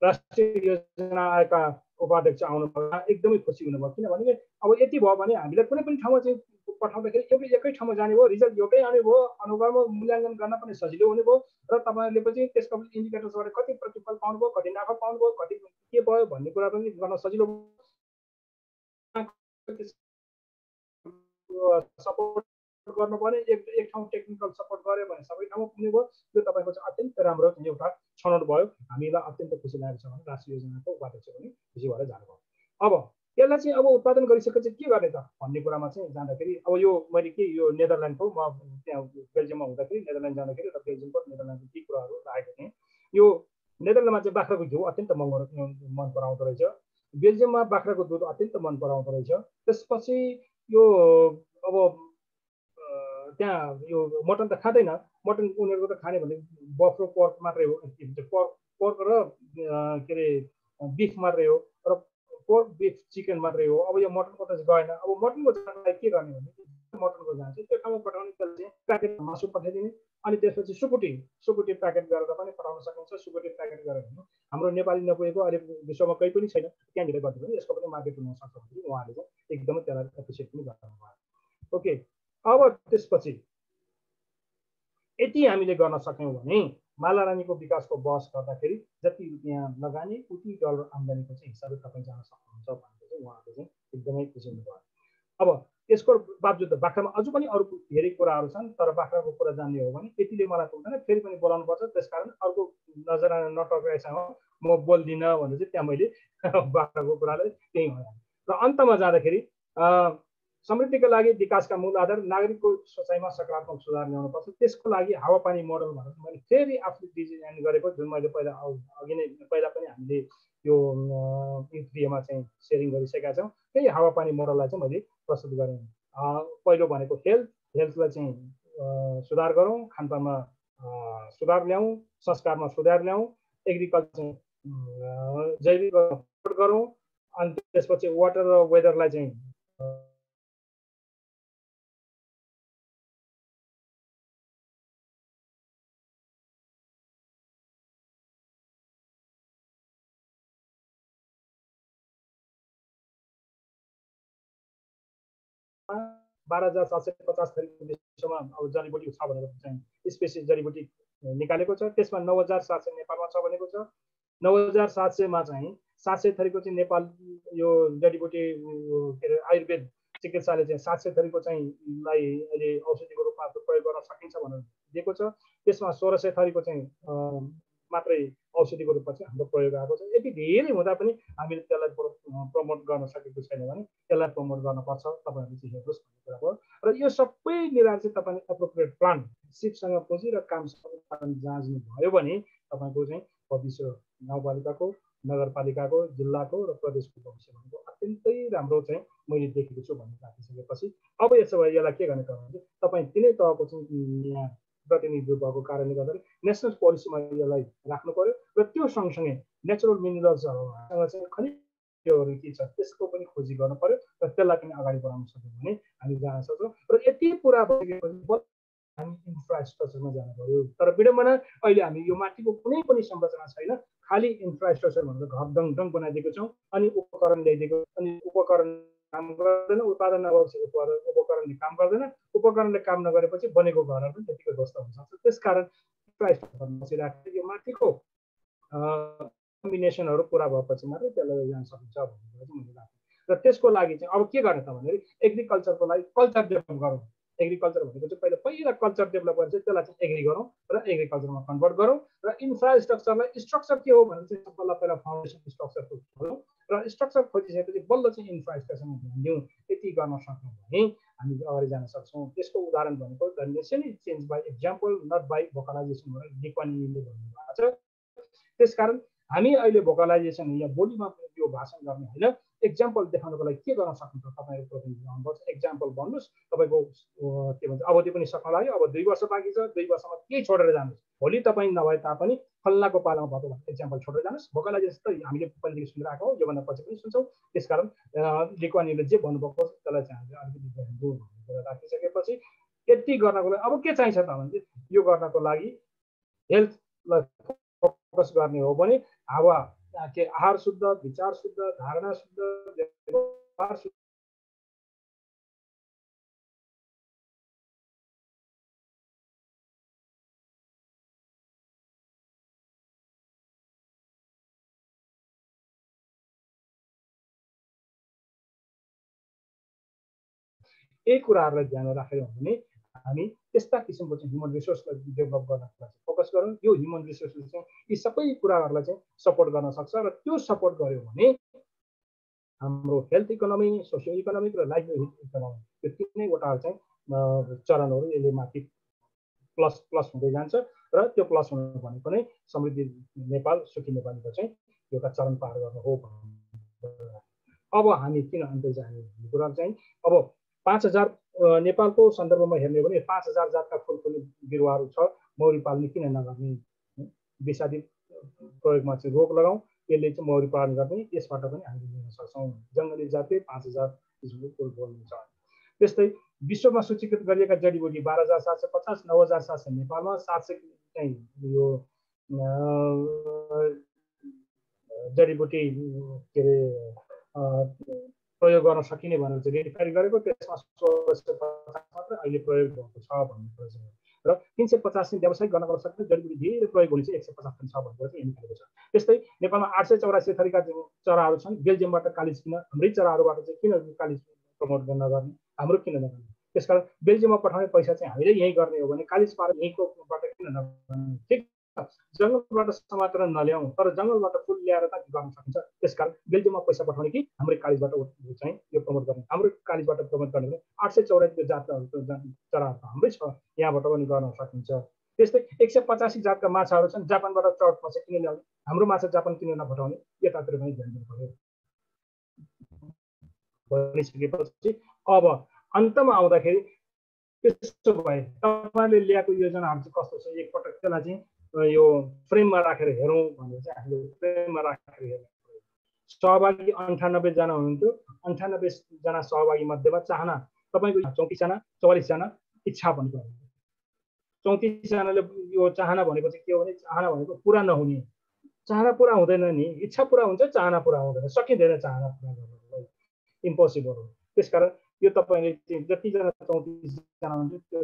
Speaker 7: राष्ट्रिय योजना आयोगका उपाध्यक्ष आउनुभयो, एकदमै खुसी हुनुभयो। किनभने अब यति भयो भने हामीलाई कुनै पनि ठाउँमा चाहिँ पठाउँदाखेरि एकै ठाउँमा जाने भयो, रिजल्ट एउटै आउने भयो, अनुगमन मूल्याङ्कन गर्न पनि सजिलो हुने भयो र तपाईँहरूले पनि त्यसको इन्डिकेटर्सबाट कति प्रतिफल पाउनुभयो, कति नाफा पाउनुभयो, कति के भयो भन्ने कुरा पनि गर्न सजिलो सपोर्ट गर्नु पर्ने। एक ठाउँ टेक्निकल सपोर्ट गऱ्यो भने सबै ठाउँमा पुग्ने भयो। त्यो तपाईँको चाहिँ अत्यन्त राम्रो एउटा छनौट भयो। हामीलाई अत्यन्त खुसी लागेको छ भने राष्ट्रिय योजनाको उपाध्यक्ष पनि खुसी भएर जानुभयो। अब यसलाई चाहिँ अब उत्पादन गरिसकेपछि के गर्ने त भन्ने कुरामा चाहिँ जाँदाखेरि अब यो मैले के यो नेदरल्यान्डको म त्यहाँ बेल्जियममा हुँदाखेरि नेदरल्यान्ड जाँदाखेरि र बेल्जियमको नेदरल्यान्डको ती कुराहरू राखेको थिएँ। यो नेदरल्यान्डमा चाहिँ बाख्राको घिउ अत्यन्त महँगो मन पराउँदो रहेछ। बेल्जियममा बाख्राको दुध अत्यन्त मन पराउँदो रहेछ। त्यसपछि यो अब त्यहाँ यो मटन त खाँदैन, मटन उनीहरूको त खाने भने बफ्रो पर्क मात्रै हो, पर्क र के अरे बिफ मात्रै हो र पोर्क बिफ चिकन मात्रै हो। अब यो मटनको त गएन। अब मटनको जानलाई के गर्ने भने मटनको जान चाहिँ त्यो ठाउँमा पठाउने चाहिँ प्याकेट मासु पठाइदिने अनि त्यसपछि सुकुटी प्याकेट गरेर पनि पठाउन सकिन्छ। सुकुटी प्याकेट गरेर हाम्रो नेपाली नपुगेको अहिले विश्वमा कहीँ पनि छैन, त्यहाँनिर गरिदियो भने यसको पनि मार्केट हुन सक्छ भने उहाँले चाहिँ एकदमै त्यसलाई एप्रिसिएट पनि गर्नुभयो। ओके, अब त्यसपछि यति हामीले गर्न सक्यौँ भने मालारानीको विकासको बहस गर्दाखेरि जति रुपियाँ लगानी उति डलर आम्दानीको चाहिँ हिसाबले तपाईँ जान सक्नुहुन्छ भनेको चाहिँ उहाँहरूले चाहिँ एकदमै खुसी हुनुभयो। अब यसको बावजुद बाख्रामा अझ पनि अरू धेरै कुराहरू छन्, तर बाख्राको कुरा जान्ने हो भने यतिले मलाई पुग्दैन, फेरि पनि बोलाउनु पर्छ। त्यसकारण अर्को नजर नटक्राइसँग म बोल्दिनँ भने चाहिँ त्यहाँ मैले बाख्राको कुरालाई त्यही हो। र अन्तमा जाँदाखेरि समृद्धिका लागि विकासका मूल आधार नागरिकको सोचाइमा सकारात्मक सुधार ल्याउनुपर्छ। त्यसको लागि हावापानी मोडल भनेर मैले फेरि आफूले डिजाइन गरेको, जुन मैले पहिला पनि हामीले यो युथमा चाहिँ सेयरिङ गरिसकेका छौँ। त्यही हावापानी मोडललाई चाहिँ मैले प्रस्तुत गरेँ। पहिलो भनेको हेल्थलाई चाहिँ सुधार गरौँ, खानपानमा सुधार ल्याउँ, संस्कारमा सुधार ल्याउँ, एग्रिकल्चर जैविक गरौँ, अनि त्यसपछि वाटर र वेदरलाई चाहिँ 12,750 थरीको विश्वमा अब जडीबुटी छ भनेर चाहिँ स्पेसिस जडीबुटी निकालेको छ। त्यसमा 9,700 नेपालमा छ भनेको छ। 9,700 मा चाहिँ 700 थरीको चाहिँ नेपाल यो जडीबुटी के अरे आयुर्वेद चिकित्साले चाहिँ 700 थरीको चाहिँ लाई अहिले औषधिको रूपमा प्रयोग गर्न सकिन्छ भनेर दिएको छ। त्यसमा 1600 थरीको चाहिँ मात्रै औषधिको रूपमा चाहिँ हाम्रो प्रयोग आएको छ। यति धेरै हुँदा पनि हामीले त्यसलाई प्रमोट गर्न सकेको छैन भने त्यसलाई प्रमोट गर्नुपर्छ, तपाईँहरूले चाहिँ हेर्नुहोस् भन्ने कुरा हो। र यो सबै मिलाएर चाहिँ तपाईँले एप्रोप्रिएट प्लान सिपसँग पुँजी र कामसँग जाँच्नु भयो भने तपाईँको चाहिँ भविष्य गाउँपालिकाको, नगरपालिकाको, जिल्लाको र प्रदेशको भविष्य भनेको अत्यन्तै राम्रो चाहिँ मैले देखेको छु भन्ने राखिसकेपछि अब यसो भए यसलाई के गर्ने त भने तपाईँ तिनै तहको चाहिँ यहाँ प्रतिनिधित्व भएको कारणले गर्दा नेसनल पोलिसीमा यसलाई राख्नु पर्यो र त्यो सँगसँगै नेचुरल मिनरल्सहरूसँग चाहिँ खनिजहरू के छ त्यसको पनि खोजी गर्नु पर्यो र त्यसलाई पनि अगाडि बढाउन सक्यो भने हामी जान सक्छौँ। र यति पुरा भइसकेपछि हामी इन्फ्रास्ट्रक्चरमा जानु पर्यो। तर विडम्बना अहिले हामी यो माथिको कुनै पनि संरचना छैन, खालि इन्फ्रास्ट्रक्चर भनेर घर डङ बनाइदिएको छौँ अनि उपकरण ल्याइदिएको, अनि उपकरण काम गर्दैन, उत्पादन नभएपछि उपकरणले काम गर्दैन, उपकरणले काम नगरेपछि बनेको घरहरू पनि त्यतिकै ध्वस्त हुन सक्छ। त्यसकारण इन्फ्रास्ट्रक्चर बसिराखेको यो माथिको कम्बिनेसनहरू पुरा भएपछि मात्रै त्यसलाई जान सकिन्छ भन्ने कुरा चाहिँ मैले राखेँ। र त्यसको लागि चाहिँ अब के गर्ने त भन्दाखेरि एग्रिकल्चरको लागि कल्चर डेभलप गरौँ। एग्रिकल्चर भनेको चाहिँ पहिला कल्चर डेभलप गरेर चाहिँ त्यसलाई चाहिँ एग्री गरौँ र एग्रिकल्चरमा कन्भर्ट गरौँ। र इन्फ्रास्ट्रक्चरलाई स्ट्रक्चर के हो भने चाहिँ सबभन्दा पहिला फाउन्डेसन स्ट्रक्चर खोजौँ र स्ट्रक्चर खोजिसकेपछि बल्ल चाहिँ इन्फ्रास्ट्रक्चरमा ध्यान दिउँ। यति गर्न सक्यौँ भने हामी अगाडि जान सक्छौँ। त्यसको उदाहरण भनेको the nation is change by example not by vocalisation भनेर ली कुआन युले भन्नुभएको छ। त्यसकारण हामी अहिले भोकलाइजेसन या बोलीमा यो भाषण गर्ने होइन, एक्जाम्पल देखाउनको लागि के गर्न सक्नुहुन्छ तपाईँको प्रतिनिधि आउनुपर्छ। एक्जाम्पल भन्नुहोस्, तपाईँको के भन्छ अवधि पनि सक्न लाग्यो, अब 2 वर्ष बाँकी छ, 2 वर्षमा केही छोडेर जानुहोस्। भोलि तपाईँ नभए तापनि फल्लाको पालामा भएको एक्जाम्पल छोडेर जानुहोस्। भोकलाइजेसन त हामीले पहिलेदेखि सुनिरहेको हो, योभन्दा पछि पनि सुन्छौँ। त्यसकारण ली कुआन युले जे भन्नुभएको त्यसलाई चाहिँ हामीले अलिकति ध्यान दिउँ भन्ने कुरा राखिसकेपछि यति गर्नको लागि अब के चाहिन्छ त भने यो गर्नको लागि हेल्थलाई फोकस गर्ने हो भने हावा के आहार शुद्ध, विचार शुद्ध, धारणा शुद्ध, व्यवहार शुद्ध, यही कुराहरूलाई ध्यानमा राखेर हो भने हामी त्यस्ता किसिमको चाहिँ ह्युमन रिसोर्सलाई डेभलप गर्नको लागि फोकस गरौँ। यो ह्युमन रिसोर्सले चाहिँ यी सबै कुराहरूलाई चाहिँ सपोर्ट गर्न सक्छ र त्यो सपोर्ट गर्यो भने हाम्रो हेल्थ इकोनोमी, सोसियो इकोनोमिक र लाइभलीहुड इकोनोमी यो तिनैवटा चाहिँ चरणहरू यसले माथि प्लस प्लस हुँदै जान्छ र त्यो प्लस हुनु भनेको नै समृद्धि नेपाल, सुखी नेपालीको चाहिँ एउटा चरण पार गर्नु हो। अब हामी किन अन्त्य जाने भन्ने कुरा चाहिँ अब 5,000 नेपालको सन्दर्भमा हेर्ने हो भने 5,000 जातका फुलफुले बिरुवाहरू छ, मौरी पाल्ने किन नगर्ने? विषादी प्रयोगमा चाहिँ रोक लगाउँ, यसले चाहिँ मौरी पालन गर्ने, यसबाट पनि हामीले लिन सक्छौँ। जङ्गली जातले 5,000 किसिमको फुल बोल्ने छ। त्यस्तै विश्वमा सूचीकृत गरिएका जडीबुटी 12,750, 9,700 नेपालमा, 700 चाहिँ यो जडीबुटी के अरे प्रयोग गर्न सकिने भनेर चाहिँ भेरिफाई गरेको, त्यसमा 1650 मात्र अहिले प्रयोग भएको छ भन्ने कुरा छ। र 350 व्यावसायिक गर्न सक्ने जडीबुटी धेरै प्रयोग हुने चाहिँ 150 पनि छ भन्ने कुरा चाहिँ निकालेको छ। त्यस्तै नेपालमा 884 थरीका चराहरू छन्। बेल्जियमबाट कालिज किन, हाम्रै चराहरूबाट चाहिँ किन कालिज प्रमोट नगर्ने, हाम्रो किन नगर्ने? त्यसकारण बेल्जियममा पठाउने पैसा चाहिँ हामीले यहीँ गर्ने हो भने कालिज पार यहीँकोबाट किन नगर्ने? ठिक, जङ्गलबाट समातेर नल्याउँ, तर जङ्गलबाट फुल ल्याएर त गर्न सकिन्छ। त्यसकारण बेल्जियममा पैसा पठाउने कि हाम्रै कालिजबाट चाहिँ यो प्रमोट गर्ने, हाम्रो कालिजबाट प्रमोट गर्ने भने 884 जातको चराहरू हाम्रै छ, यहाँबाट पनि गर्न सकिन्छ। त्यस्तै 185 जातका माछाहरू छन्, जापानबाट ट्राउट माछा किन ल्याउने, हाम्रो माछा जापान किन नपठाउने, यतातिर पनि ध्यान दिनु पर्यो। भनिसकेपछि अब अन्तमा आउँदाखेरि त्यसो भए तपाईँले ल्याएको योजनाहरू चाहिँ कस्तो छ, एकपटक त्यसलाई चाहिँ यो फ्रेममा राखेर हेरौँ भनेर चाहिँ हामीले फ्रेममा राखेर हेर्नु पर्यो। सहभागी 98 जना हुनुहुन्थ्यो, 98 जना सहभागी मध्येमा चाहना तपाईँको 34 जना, 44 जना इच्छा भनेको 34 जनाले यो चाहना भनेको चाहिँ के हो भने चाहना भनेको पुरा नहुने, चाहना पुरा हुँदैन नि, इच्छा पुरा हुन्छ, चाहना पुरा हुँदैन, सकिँदैन चाहना पुरा गर्नलाई, इम्पोसिबल हो। त्यसकारण यो तपाईँले चाहिँ जतिजना 34 जना हुन्छ त्यो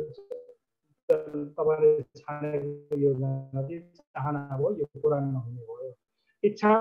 Speaker 7: तपाईँले छानेको योजना चाहिँ चाहना भयो, यो पुरा नहुने भयो। इच्छा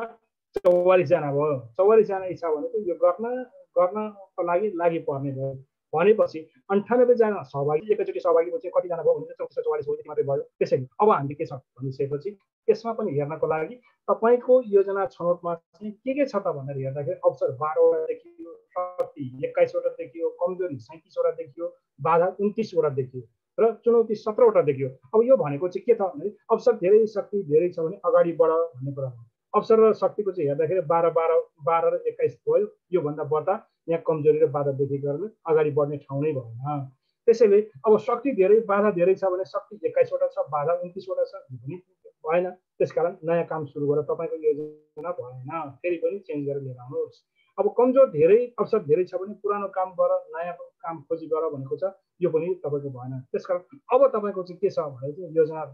Speaker 7: 44 जना भयो। 44 जना इच्छा भनेको यो गर्नको लागि पर्ने भयो भनेपछि 98 जना सहभागी एकैचोटि सहभागी चाहिँ कतिजना भयो भने 44 हो, यति मात्रै भयो। त्यसैले अब हामीले के छ भनिसकेपछि त्यसमा पनि हेर्नको लागि तपाईँको योजना छनौटमा चाहिँ के छ त भनेर हेर्दाखेरि अवसर 12 वटा देखियो, शक्ति 21 वटा देखियो, कमजोरी 37 वटा देखियो, बाधा 29 वटा देखियो र चुनौती 17 वटा देखियो। अब यो भनेको चाहिँ के त भने अवसर धेरै शक्ति धेरै छ भने अगाडि बढ भन्ने कुरा हो। अवसर र शक्तिको चाहिँ हेर्दाखेरि 12 र 21 भयो। योभन्दा बढ्दा यहाँ कमजोरी र बाधा देखेको कारणले अगाडि बढ्ने ठाउँ नै भएन। त्यसैले अब शक्ति धेरै बाधा धेरै छ भने शक्ति 21 वटा छ, बाधा 29 वटा छ भने भएन। त्यसकारण नयाँ काम सुरु गरेर तपाईँको योजना भएन, फेरि पनि चेन्ज गरेर लिएर आउनुहोस्। अब कमजोर धेरै अवसर धेरै छ भने पुरानो काम गर, नयाँ काम खोजी गर भनेको छ, यो पनि तपाईँको भएन। त्यसकारण अब तपाईँको चाहिँ के छ भने चाहिँ योजना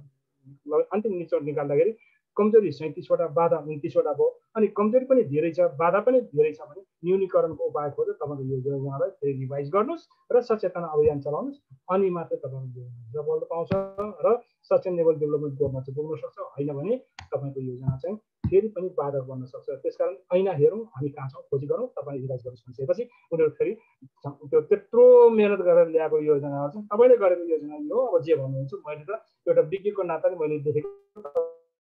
Speaker 7: अन्तिम निचोड निकाल्दाखेरि कमजोरी 37 वटा, बाधा 29 वटा भयो। अनि कमजोरी पनि धेरै छ, बाधा पनि धेरै छ भने न्यूनीकरणको उपाय खोजेर तपाईँको यो योजनालाई फेरि रिभाइज गर्नुहोस् र सचेतना अभियान चलाउनुहोस्। अनि मात्रै तपाईँको योजना सफलता पाउँछ र सस्टेनेबल डेभलपमेन्ट गोलमा चाहिँ पुग्न सक्छ। होइन भने तपाईँको योजना चाहिँ फेरि पनि बाधक बन्न सक्छ। त्यसकारण ऐना हेरौँ, हामी कहाँ छौँ खोजी गरौँ, तपाईँ रिभाइज गर्नुहोस् भनिसकेपछि उनीहरू फेरि त्यो त्यत्रो मेहनत गरेर ल्याएको योजनाहरू चाहिँ तपाईँले गरेको योजना यो हो। अब जे भन्नुहुन्छ मैले त एउटा विज्ञको नाताले मैले देखेको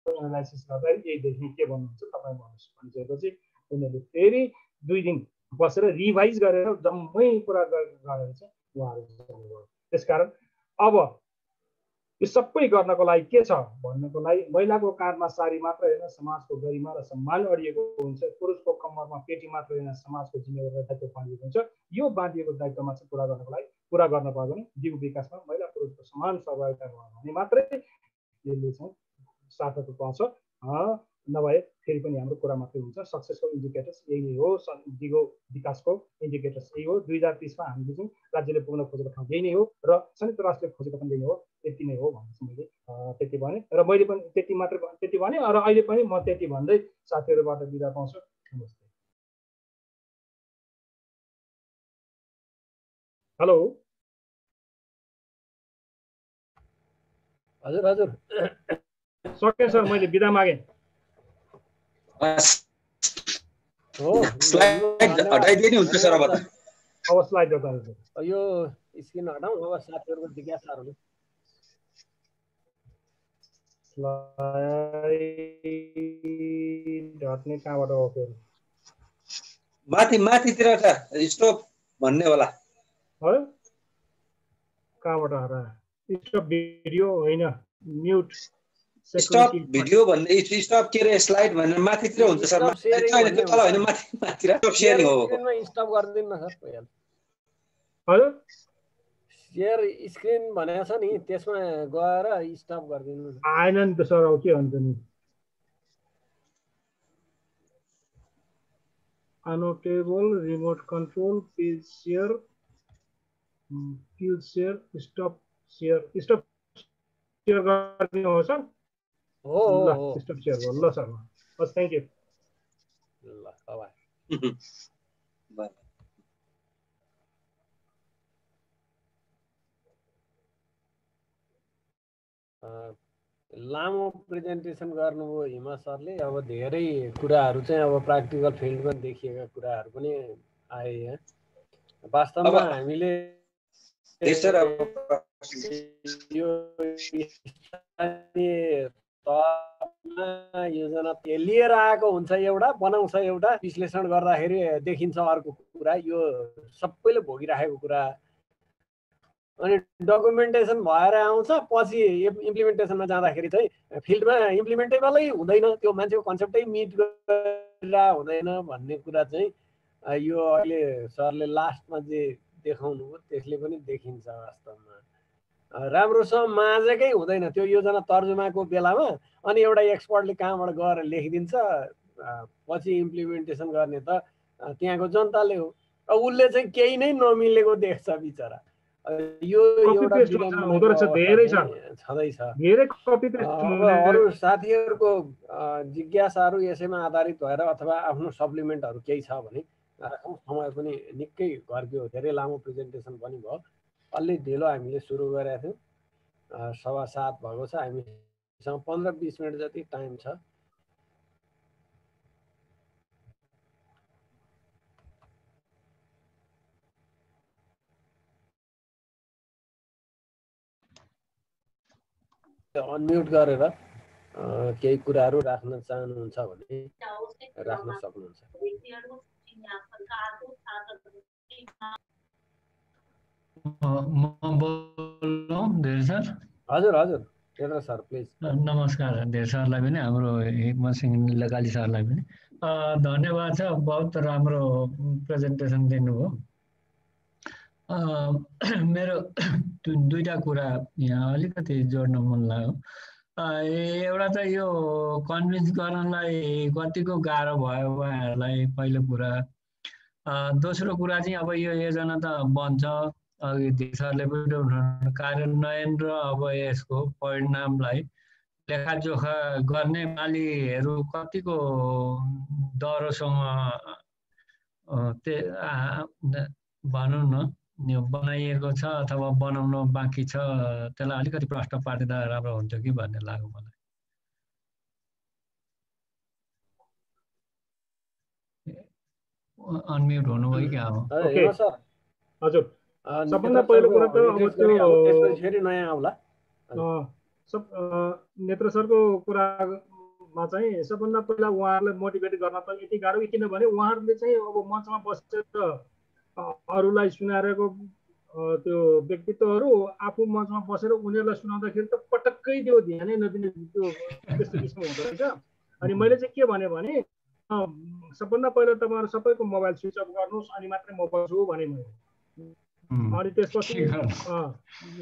Speaker 7: एनालाइसिस गर्दाखेरि यही देखेँ, के भन्नुहुन्छ तपाईँ भन्नुहोस् भनिसकेपछि उनीहरूले फेरि 2 दिन बसेर रिभाइज गरेर जम्मै कुरा गरेर चाहिँ उहाँहरू जानुभयो। त्यसकारण अब यो सबै गर्नको लागि के छ भन्नको लागि महिलाको काँधमा सारी मात्र होइन, समाजको गरिमा र सम्मान अडिएको हुन्छ। पुरुषको कम्मरमा पेटी मात्र होइन, समाजको जिम्मेवारी र दायित्व बाँधिएको हुन्छ। यो बाँधिएको दायित्वमा चाहिँ पुरा गर्नको लागि पुरा गर्न पायो भने जीव विकासमा महिला पुरुषको समान सहभागिता भयो भने मात्रै यसले चाहिँ सार्थक पाउँछ। नभए फेरि पनि हाम्रो कुरा मात्रै हुन्छ। सक्सेसको इन्डिकेटर्स यही नै हो, दिगो विकासको इन्डिकेटर्स यही हो। 2030मा हामीले चाहिँ राज्यले पुग्न खोजेको ठाउँ यही नै हो र संयुक्त राष्ट्रले खोजेको पनि यही हो। यति नै हो भने चाहिँ मैले त्यति भने र मैले पनि त्यति भने र अहिले पनि म त्यति भन्दै साथीहरूबाट बिदा पाउँछु। नमस्ते। हेलो
Speaker 3: हजुर हजुर
Speaker 7: सके सर, मैले बिदा मागेँ।
Speaker 2: स्लाइड हटाइदिए नि हुन्छ सर। अब
Speaker 7: स्लाइड हटाउनु,
Speaker 3: यो स्क्रिन हटाउँ। अब साथीहरूको जिज्ञासाहरूले
Speaker 7: स्लाइड हट्ने कहाँबाट हो फेरि?
Speaker 2: माथितिर छ स्टप भन्ने होला।
Speaker 7: कहाँबाट हरा? स्टप भिडियो होइन, म्युट
Speaker 2: स्टप भिडियो भन्ने स्टप के रे स्लाइड भन्ने माथितिर हुन्छ सर। तल होइन, माथितिर स्टप शेयरिङ हो।
Speaker 3: स्टप गरिदिनु न सर भइहाल्छ।
Speaker 7: हजुर
Speaker 3: शेयर स्क्रिन भनेको छ नि, त्यसमा गएर स्टप गरिदिनु।
Speaker 7: आएन नि त सर, अब के हुन्छ नि। अनोटेबल remote control page share stop share गरिदिनु हो सर।
Speaker 3: हो
Speaker 7: स्टप शेयर हो। ल सर, हस्, थ्याङ्क यू।
Speaker 3: ल बाइ। लामो प्रेजेन्टेसन गर्नुभयो हिमा सरले। अब धेरै कुराहरू चाहिँ अब प्र्याक्टिकल फिल्डमा देखिएका कुराहरू पनि आए यहाँ। वास्तवमा हामीले यो योजना लिएर आएको हुन्छ, एउटा बनाउँछ, एउटा विश्लेषण गर्दाखेरि देखिन्छ अर्को कुरा। यो सबैले भोगिराखेको कुरा अनि डकुमेन्टेसन भएर आउँछ, पछि इम्प्लिमेन्टेसनमा जाँदाखेरि चाहिँ फिल्डमा इम्प्लिमेन्टेबलै हुँदैन, त्यो मान्छेको कन्सेप्टै मिट गरेर हुँदैन भन्ने कुरा चाहिँ यो अहिले सरले लास्टमा जे देखाउनु हो त्यसले पनि देखिन्छ। वास्तवमा राम्रोसँग माझेकै हुँदैन त्यो योजना तर्जुमाको बेलामा। अनि एउटा एक्सपर्टले कहाँबाट गएर लेखिदिन्छ, पछि इम्प्लिमेन्टेसन गर्ने त त्यहाँको जनताले हो। उसले चाहिँ केही नै नमिलेको देख्छ बिचरा। यो एउटा छँदैछ। अरू साथीहरूको जिज्ञासाहरू यसैमा आधारित भएर अथवा आफ्नो सप्लिमेन्टहरू केही छ भने राखौँ। समय पनि निकै घर्क्यो, धेरै लामो प्रेजेन्टेसन पनि भयो। अलि ढिलो हामीले सुरु गरेका थियौँ, 7:15 भएको छ। हामीसँग 15-20 मिनट जति टाइम छ। अनम्युट गरेर केही कुराहरू राख्न चाहनुहुन्छ भने राख्न सक्नुहुन्छ।
Speaker 9: म बोलौँ धेरै सर?
Speaker 3: हजुर हजुर केन्द्र सर प्लिज।
Speaker 9: नमस्कार धेरै सरलाई पनि, हाम्रो हिक्मत सिंह लगाली सरलाई पनि धन्यवाद छ। बहुत राम्रो प्रेजेन्टेसन दिनुभयो। मेरो दुईटा कुरा यहाँ अलिकति जोड्न मन लाग्यो। एउटा त यो कन्भिन्स गर्नलाई कतिको गाह्रो भयो उहाँहरूलाई, पहिलो कुरा। दोस्रो कुरा चाहिँ अब यो योजना त बन्छ, अघि सरले पनि उठाउनु, कार्यान्वयन र अब यसको परिणामलाई लेखाजोखा गर्ने मालीहरू कतिको डह्रोसँग भनौँ न बनाइएको छ अथवा बनाउन बाँकी छ, त्यसलाई अलिकति प्रश्न पार्दा राम्रो हुन्छ कि भन्ने लाग्यो मलाई। अनम्युट हुनुभयो क्या?
Speaker 7: ओके हजुर, सबभन्दा पहिलो कुरा त अब त्यो
Speaker 3: फेरि नयाँ आउला।
Speaker 7: नेत्र सरको कुरामा चाहिँ सबभन्दा पहिला उहाँहरूलाई मोटिभेट गर्न त यति गाह्रो, किनभने उहाँहरूले चाहिँ अब मञ्चमा बसेर अरूलाई सुनाएको त्यो व्यक्तित्वहरू आफू मञ्चमा बसेर उनीहरूलाई सुनाउँदाखेरि त पटक्कै त्यो ध्यानै नदिने त्यो त्यस्तो किसिमको हुँदो रहेछ। अनि मैले चाहिँ के भने सबभन्दा पहिला तपाईँहरू सबैको मोबाइल स्विच अफ गर्नुहोस् अनि मात्रै म बस्छु भने मैले। अनि त्यसपछि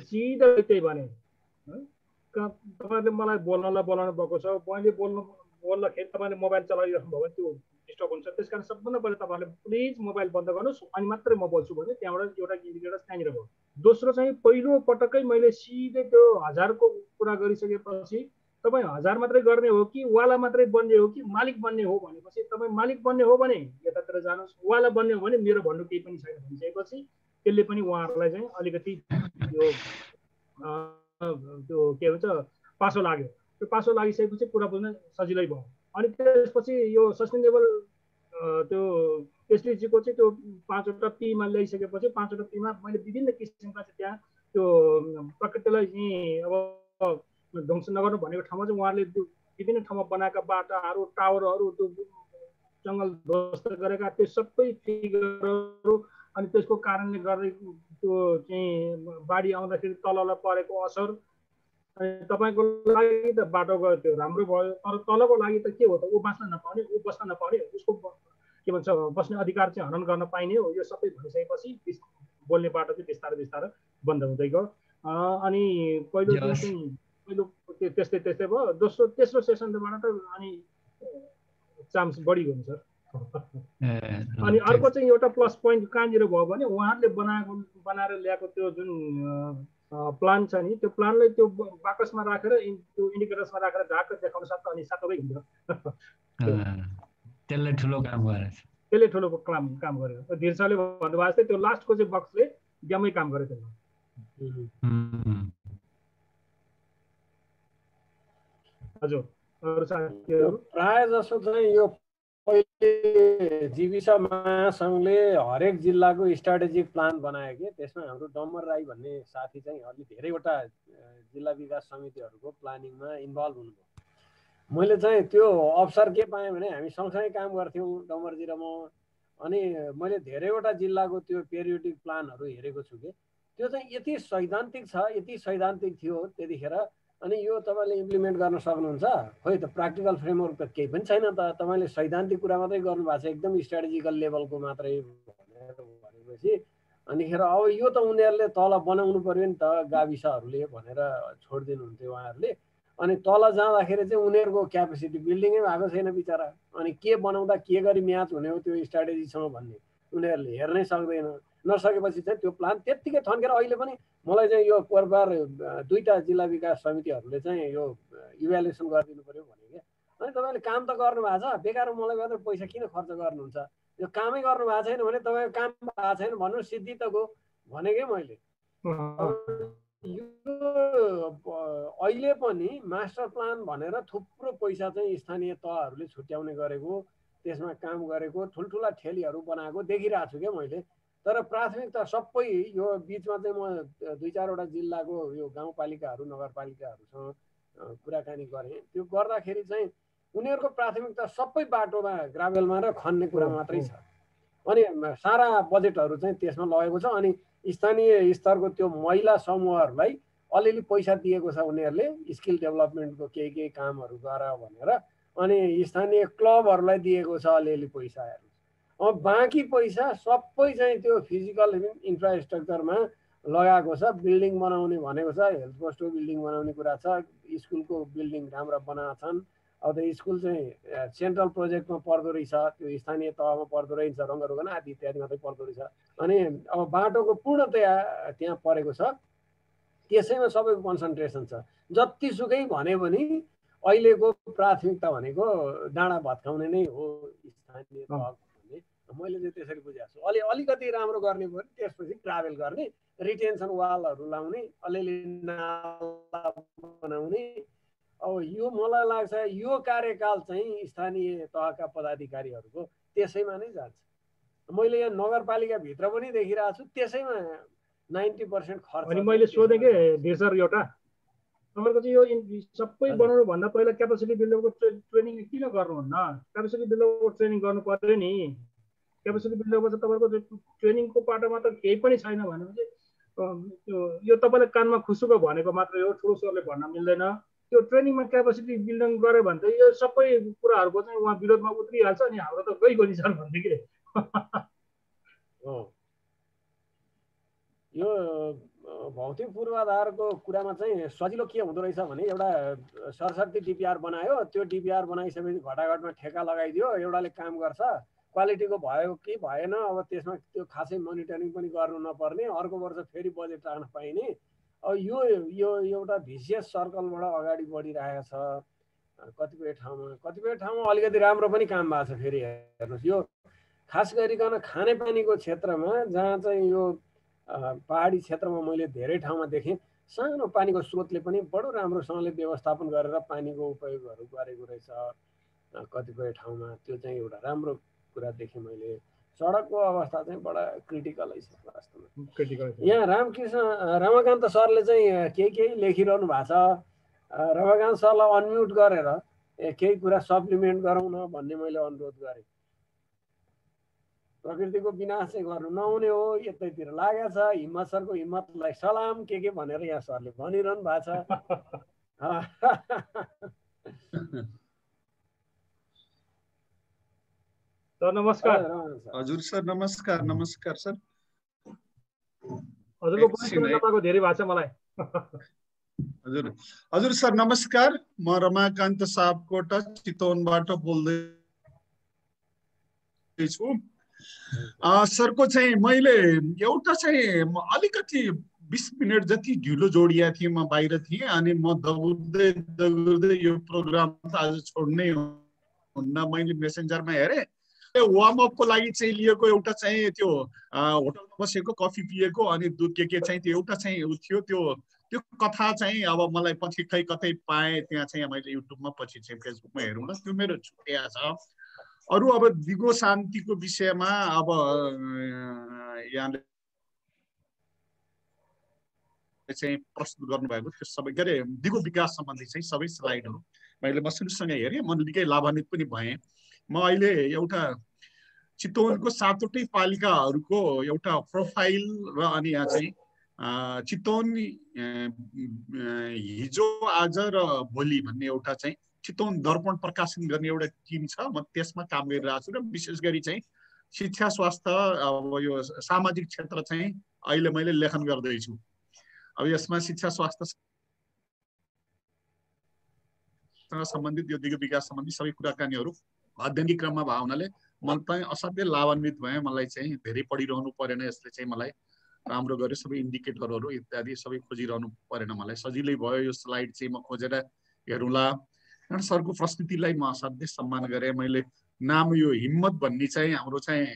Speaker 7: सिधै त्यही भने तपाईँहरूले मलाई बोल्न भएको छ, मैले बोल्दाखेरि तपाईँले मोबाइल चलाइराख्नु भयो भने त्यो डिस्टर्ब हुन्छ। त्यस कारण सबभन्दा पहिला तपाईँहरूले प्लिज मोबाइल बन्द गर्नुहोस् अनि मात्रै म बोल्छु भने त्यहाँबाट एउटा इन्डिकेटर त्यहाँनिर भयो। दोस्रो चाहिँ पहिलो पटक्कै मैले सिधै त्यो 1000को कुरा गरिसकेपछि तपाईँ 1000 मात्रै गर्ने हो कि वाला मात्रै बन्ने हो कि मालिक बन्ने हो भनेपछि तपाईँ मालिक बन्ने हो भने यतातिर जानुहोस्, वाला बन्ने हो भने मेरो भन्नु केही पनि छैन भनिसकेपछि त्यसले पनि उहाँहरूलाई चाहिँ अलिकति त्यो के भन्छ पासो लाग्यो। त्यो पासो लागिसकेपछि कुरा बुझ्न सजिलै भयो। अनि त्यसपछि यो सस्टेनेबल त्यो एसडिजीको चाहिँ त्यो 5वटा पीमा ल्याइसकेपछि 5वटा पीमा मैले विभिन्न किसिमका चाहिँ त्यहाँ त्यो प्रकृतिलाई चाहिँ अब ध्वंस नगर्नु भनेको ठाउँमा चाहिँ उहाँहरूले त्यो विभिन्न ठाउँमा बनाएका बाटाहरू, टावरहरू, त्यो जङ्गल ध्वस्त गरेका त्यो सबै फिगरहरू, अनि त्यसको कारणले गर्दै त्यो चाहिँ बाढी आउँदाखेरि तललाई परेको असर, तपाईँको लागि त बाटो गयो त्यो राम्रो भयो, तर तलको लागि त के हो त, ऊ बाँच्न नपाउने, ऊ बस्न नपाउने, उसको के भन्छ बस्ने अधिकार चाहिँ हनन गर्न पाइने हो। यो सबै भइसकेपछि बोल्ने बाटो चाहिँ बिस्तारै बिस्तारै बन्द हुँदै गयो। अनि पहिलो दिन चाहिँ पहिलो त्यस्तै भयो। दोस्रो तेस्रो सेसनबाट त अनि चान्स बढी हुन्छ। अनि अर्को चाहिँ एउटा प्लस पोइन्ट कहाँनिर भयो भने उहाँहरूले बनाएर ल्याएको त्यो जुन प्लान छ नि, त्यो प्लानलाई त्यो बाकसमा राखेर त्यो इन्डिकेटर्समा राखेर ढाक्क देखाउन सक्छ अनि सातै हिँड्यो।
Speaker 9: त्यसले ठुलो काम गरेछ,
Speaker 7: त्यसले ठुलो काम गर्यो। धीरसरले भन्नुभएको जस्तै त्यो लास्टको चाहिँ बक्सले ज्यामै काम गर्यो त्यसले। हजुर अरू साथीहरू
Speaker 3: प्राय जसो चाहिँ यो पहिले जीविका महासङ्घले हरेक जिल्लाको स्ट्राटेजिक प्लान बनायो कि त्यसमा हाम्रो डम्बर राई भन्ने साथी चाहिँ अलि धेरैवटा जिल्ला विकास समितिहरूको प्लानिङमा इन्भल्भ हुनुभयो। मैले चाहिँ त्यो अवसर के पाएँ भने हामी सँगसँगै काम गर्थ्यौँ डम्बरजी र म, अनि मैले धेरैवटा जिल्लाको त्यो पेरियोडिक प्लानहरू हेरेको छु कि त्यो चाहिँ यति सैद्धान्तिक छ, यति सैद्धान्तिक थियो त्यतिखेर। अनि यो तपाईँले इम्प्लिमेन्ट गर्न सक्नुहुन्छ, खोइ त प्र्याक्टिकल फ्रेमवर्क त केही पनि छैन त, तपाईँले सैद्धान्तिक कुरा मात्रै गर्नुभएको छ, एकदम स्ट्राटेजिकल लेभलको मात्रै भनेपछि अनिखेर अब यो त उनीहरूले तल बनाउनु पर्यो नि त गाविसहरूले भनेर छोडिदिनुहुन्थ्यो उहाँहरूले। अनि तल जाँदाखेरि चाहिँ उनीहरूको क्यापेसिटी बिल्डिङै भएको छैन बिचरा, अनि के बनाउँदा के गरी म्याच हुने हो त्यो स्ट्राटेजीसँग भन्ने उनीहरूले हेर्नै सक्दैन। नसकेपछि चाहिँ त्यो प्लान त्यत्तिकै थन्केर अहिले पनि मलाई चाहिँ यो पूर्वार 2टा जिल्ला विकास समितिहरूले चाहिँ यो इभ्यालुएसन गरिदिनु पर्यो भने क्या। अनि तपाईँले काम त गर्नुभएको छ, बेकार मलाई मात्रै पैसा किन खर्च गर्नुहुन्छ? यो कामै गर्नु भएको छैन भने तपाईँको काम भएको छैन भन्नु सिद्धि त गयो भनेकै मैले। यो अहिले पनि मास्टर प्लान भनेर थुप्रो पैसा चाहिँ स्थानीय तहहरूले छुट्याउने गरेको, त्यसमा काम गरेको, ठुल्ठुला ठेलीहरू बनाएको देखिरहेको छु क्या मैले। तर प्राथमिकता सबै यो बिचमा चाहिँ म 2-4वटा जिल्लाको यो गाउँपालिकाहरू नगरपालिकाहरूसँग कुराकानी गरेँ। त्यो गर्दाखेरि चाहिँ उनीहरूको प्राथमिकता सबै बाटोमा ग्राभेलमा र खन्ने कुरा मात्रै छ। अनि सारा बजेटहरू चाहिँ त्यसमा लगेको छ। अनि स्थानीय स्तरको त्यो महिला समूहहरूलाई अलिअलि पैसा दिएको छ उनीहरूले, स्किल डेभलपमेन्टको केही कामहरू गर भनेर। अनि स्थानीय क्लबहरूलाई दिएको छ अलिअलि पैसाहरू। अब बाँकी पैसा सबै चाहिँ त्यो फिजिकल इन्फ्रास्ट्रक्चरमा लगाएको छ। बिल्डिङ बनाउने भनेको छ, हेल्थ पोस्टको बिल्डिङ बनाउने कुरा छ, स्कुलको बिल्डिङ राम्रा बनाएको छन्। अब त्यो स्कुल चाहिँ सेन्ट्रल प्रोजेक्टमा पर्दो रहेछ, त्यो स्थानीय तहमा पर्दो रहेछ, रङ्गरुगन आदि इत्यादि मात्रै पर्दो रहेछ। अनि अब बाटोको पूर्णतया त्यहाँ परेको छ, त्यसैमा सबैको कन्सन्ट्रेसन छ। जतिसुकै भने पनि अहिलेको प्राथमिकता भनेको डाँडा भत्काउने नै हो स्थानीय तह भन्ने मैले चाहिँ त्यसरी बुझेको छु। अलिकति राम्रो गर्ने भयो भने त्यसपछि ट्राभल गर्ने, रिटेन्सन वालहरू लाउने, अलिअलि नाला बनाउने। अब यो मलाई लाग्छ यो कार्यकाल चाहिँ स्थानीय तहका पदाधिकारीहरूको त्यसैमा नै जान्छ। मैले यहाँ नगरपालिकाभित्र पनि देखिरहेको छु त्यसैमा 90% खर्च।
Speaker 7: अनि मैले सोधेँ कि धीर सर एउटा तपाईँको चाहिँ यो सबै बनाउनु भन्दा पहिला क्यापासिटी बिल्डरको ट्रेनिङ किन गर्नुहुन्न? क्यापासिटी बिल्डरको ट्रेनिङ गर्नु पर्यो नि। क्यापासिटी बिल्डरमा चाहिँ तपाईँको ट्रेनिङको पाटोमा त केही पनि छैन भनेपछि यो तपाईँले कानमा खुसुको भनेको मात्रै हो, ठुलो स्वरले भन्न मिल्दैन। त्यो ट्रेनिङमा क्यापासिटी बिल्डिङ गऱ्यो भने त यो सबै कुराहरूको चाहिँ उहाँ विरोधमा उत्रिहाल्छ। अनि हाम्रो त गइगयो नि सर भन्थे कि
Speaker 3: यो भौतिक पूर्वाधारको कुरामा चाहिँ सजिलो के हुँदो रहेछ भने एउटा सरसर्ती डिपिआर बनायो, त्यो डिपिआर बनाइसकेपछि घटाघटमा ठेका लगाइदियो, एउटाले काम गर्छ, क्वालिटीको भयो कि भएन अब त्यसमा त्यो खासै मोनिटरिङ पनि गर्नु नपर्ने, अर्को वर्ष फेरि बजेट राख्न पाइने। अब यो एउटा भिसियस सर्कलबाट अगाडि बढिरहेको छ कतिपय ठाउँमा अलिकति राम्रो पनि काम भएको छ। फेरि हेर्नुहोस् यो खास गरिकन खानेपानीको क्षेत्रमा जहाँ चाहिँ यो पहाडी क्षेत्रमा मैले धेरै ठाउँमा देखेँ सानो पानीको स्रोतले पनि बडो राम्रोसँगले व्यवस्थापन गरेर पानीको उपयोगहरू गरेको रहेछ कतिपय ठाउँमा। त्यो चाहिँ एउटा राम्रो कुरा देखेँ मैले। सडकको अवस्था चाहिँ बडा क्रिटिकलै छ वास्तवमा। यहाँ रमाकान्त सरले चाहिँ केही लेखिरहनु भएको छ। रमाकान्त सरलाई अनम्युट गरेर केही कुरा सप्लिमेन्ट गरौँ न भन्ने मैले अनुरोध गरेँ। प्रकृतिको विनाश चाहिँ गर्नु नहुने हो, यतैतिर लागेको छ। हिम्मत सरको हिम्मतलाई सलाम के भनेर यहाँ सरले भनिरहनु भएको छ।
Speaker 7: सर नमस्कार।
Speaker 10: हजुर सर नमस्कार। नमस्कार सर।
Speaker 7: हजुरको पनि धेरै भएको छ मलाई।
Speaker 10: हजुर सर नमस्कार। म रमाकान्त सापकोटा चितवनबाट बोल्दैछु। सरको चाहिँ मैले एउटा चाहिँ अलिकति 20 मिनट जति ढिलो जोडिया थिएँ, म बाहिर थिएँ। अनि म दगुर्दै यो प्रोग्राम त आज छोड्नै हुन्न मैले मेसेन्जरमा हेरेँ। वार्म अपको लागि चाहिँ लिएको एउटा चाहिँ त्यो होटलमा बसेको कफी पिएको अनि दुध के चाहिँ त्यो एउटा चाहिँ थियो। त्यो कथा चाहिँ अब मलाई पछि खै कतै पाएँ त्यहाँ चाहिँ मैले युट्युबमा पछि चाहिँ फेसबुकमा हेरौँ न, त्यो मेरो छुट्या छ। अरू अब दिगो शान्तिको विषयमा अब यहाँले चाहिँ प्रस्तुत गर्नुभएको त्यो सबै के अरे दिगो विकास सम्बन्धी चाहिँ सबै स्लाइडहरू मैले मसँग हेरेँ, म निकै लाभान्वित पनि भएँ। म अहिले एउटा चितवनको 7वटै पालिकाहरूको एउटा प्रोफाइल र अनि यहाँ चाहिँ चितवन हिजो आज र भोलि भन्ने एउटा चाहिँ चितवन दर्पण प्रकाशन गर्ने एउटा टिम छ। म त्यसमा काम गरिरहेको छु र विशेष गरी चाहिँ शिक्षा स्वास्थ्य अब यो सामाजिक क्षेत्र चाहिँ अहिले मैले लेखन गर्दैछु। अब यसमा शिक्षा स्वास्थ्यसँग सम्बन्धित यो दिगो विकास सम्बन्धी सबै कुराकानीहरू अध्ययन क्रममा भएको हुनाले म चाहिँ असाध्यै लाभान्वित भएँ। मलाई चाहिँ धेरै पढिरहनु परेन, यसले चाहिँ मलाई राम्रो गर्यो। सबै इन्डिकेटरहरू इत्यादि सबै खोजिरहनु परेन, मलाई सजिलै भयो। यो स्लाइड चाहिँ म खोजेर हेरौँला। कारण सरको प्रस्तुतिलाई म असाध्यै सम्मान गरेँ। मैले नाम यो हिम्मत भन्ने चाहिँ हाम्रो चाहिँ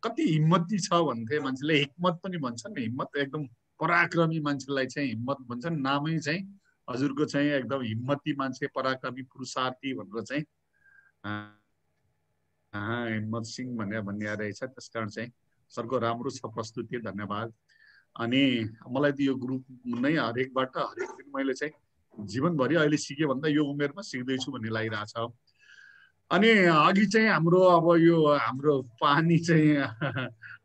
Speaker 10: कति हिम्मती छ भन्थे मान्छेले हिक्मत पनि भन्छन् हिम्मत एकदम पराक्रमी मान्छेलाई चाहिँ हिम्मत भन्छन् नामै चाहिँ हजुरको चाहिँ एकदम हिम्मती मान्छे पराक्रमी पुरुषार्थी भनेर चाहिँ हिम्मत सिंह भन्ने रहेछ त्यसकारण चाहिँ सरको राम्रो छ प्रस्तुति धन्यवाद अनि मलाई त यो ग्रुप नै हरेकबाट हरेक दिन मैले चाहिँ जीवनभरि अहिले सिके भन्दा यो उमेरमा सिक्दैछु भन्ने लागिरहेछ अनि अघि चाहिँ हाम्रो अब यो हाम्रो पानी चाहिँ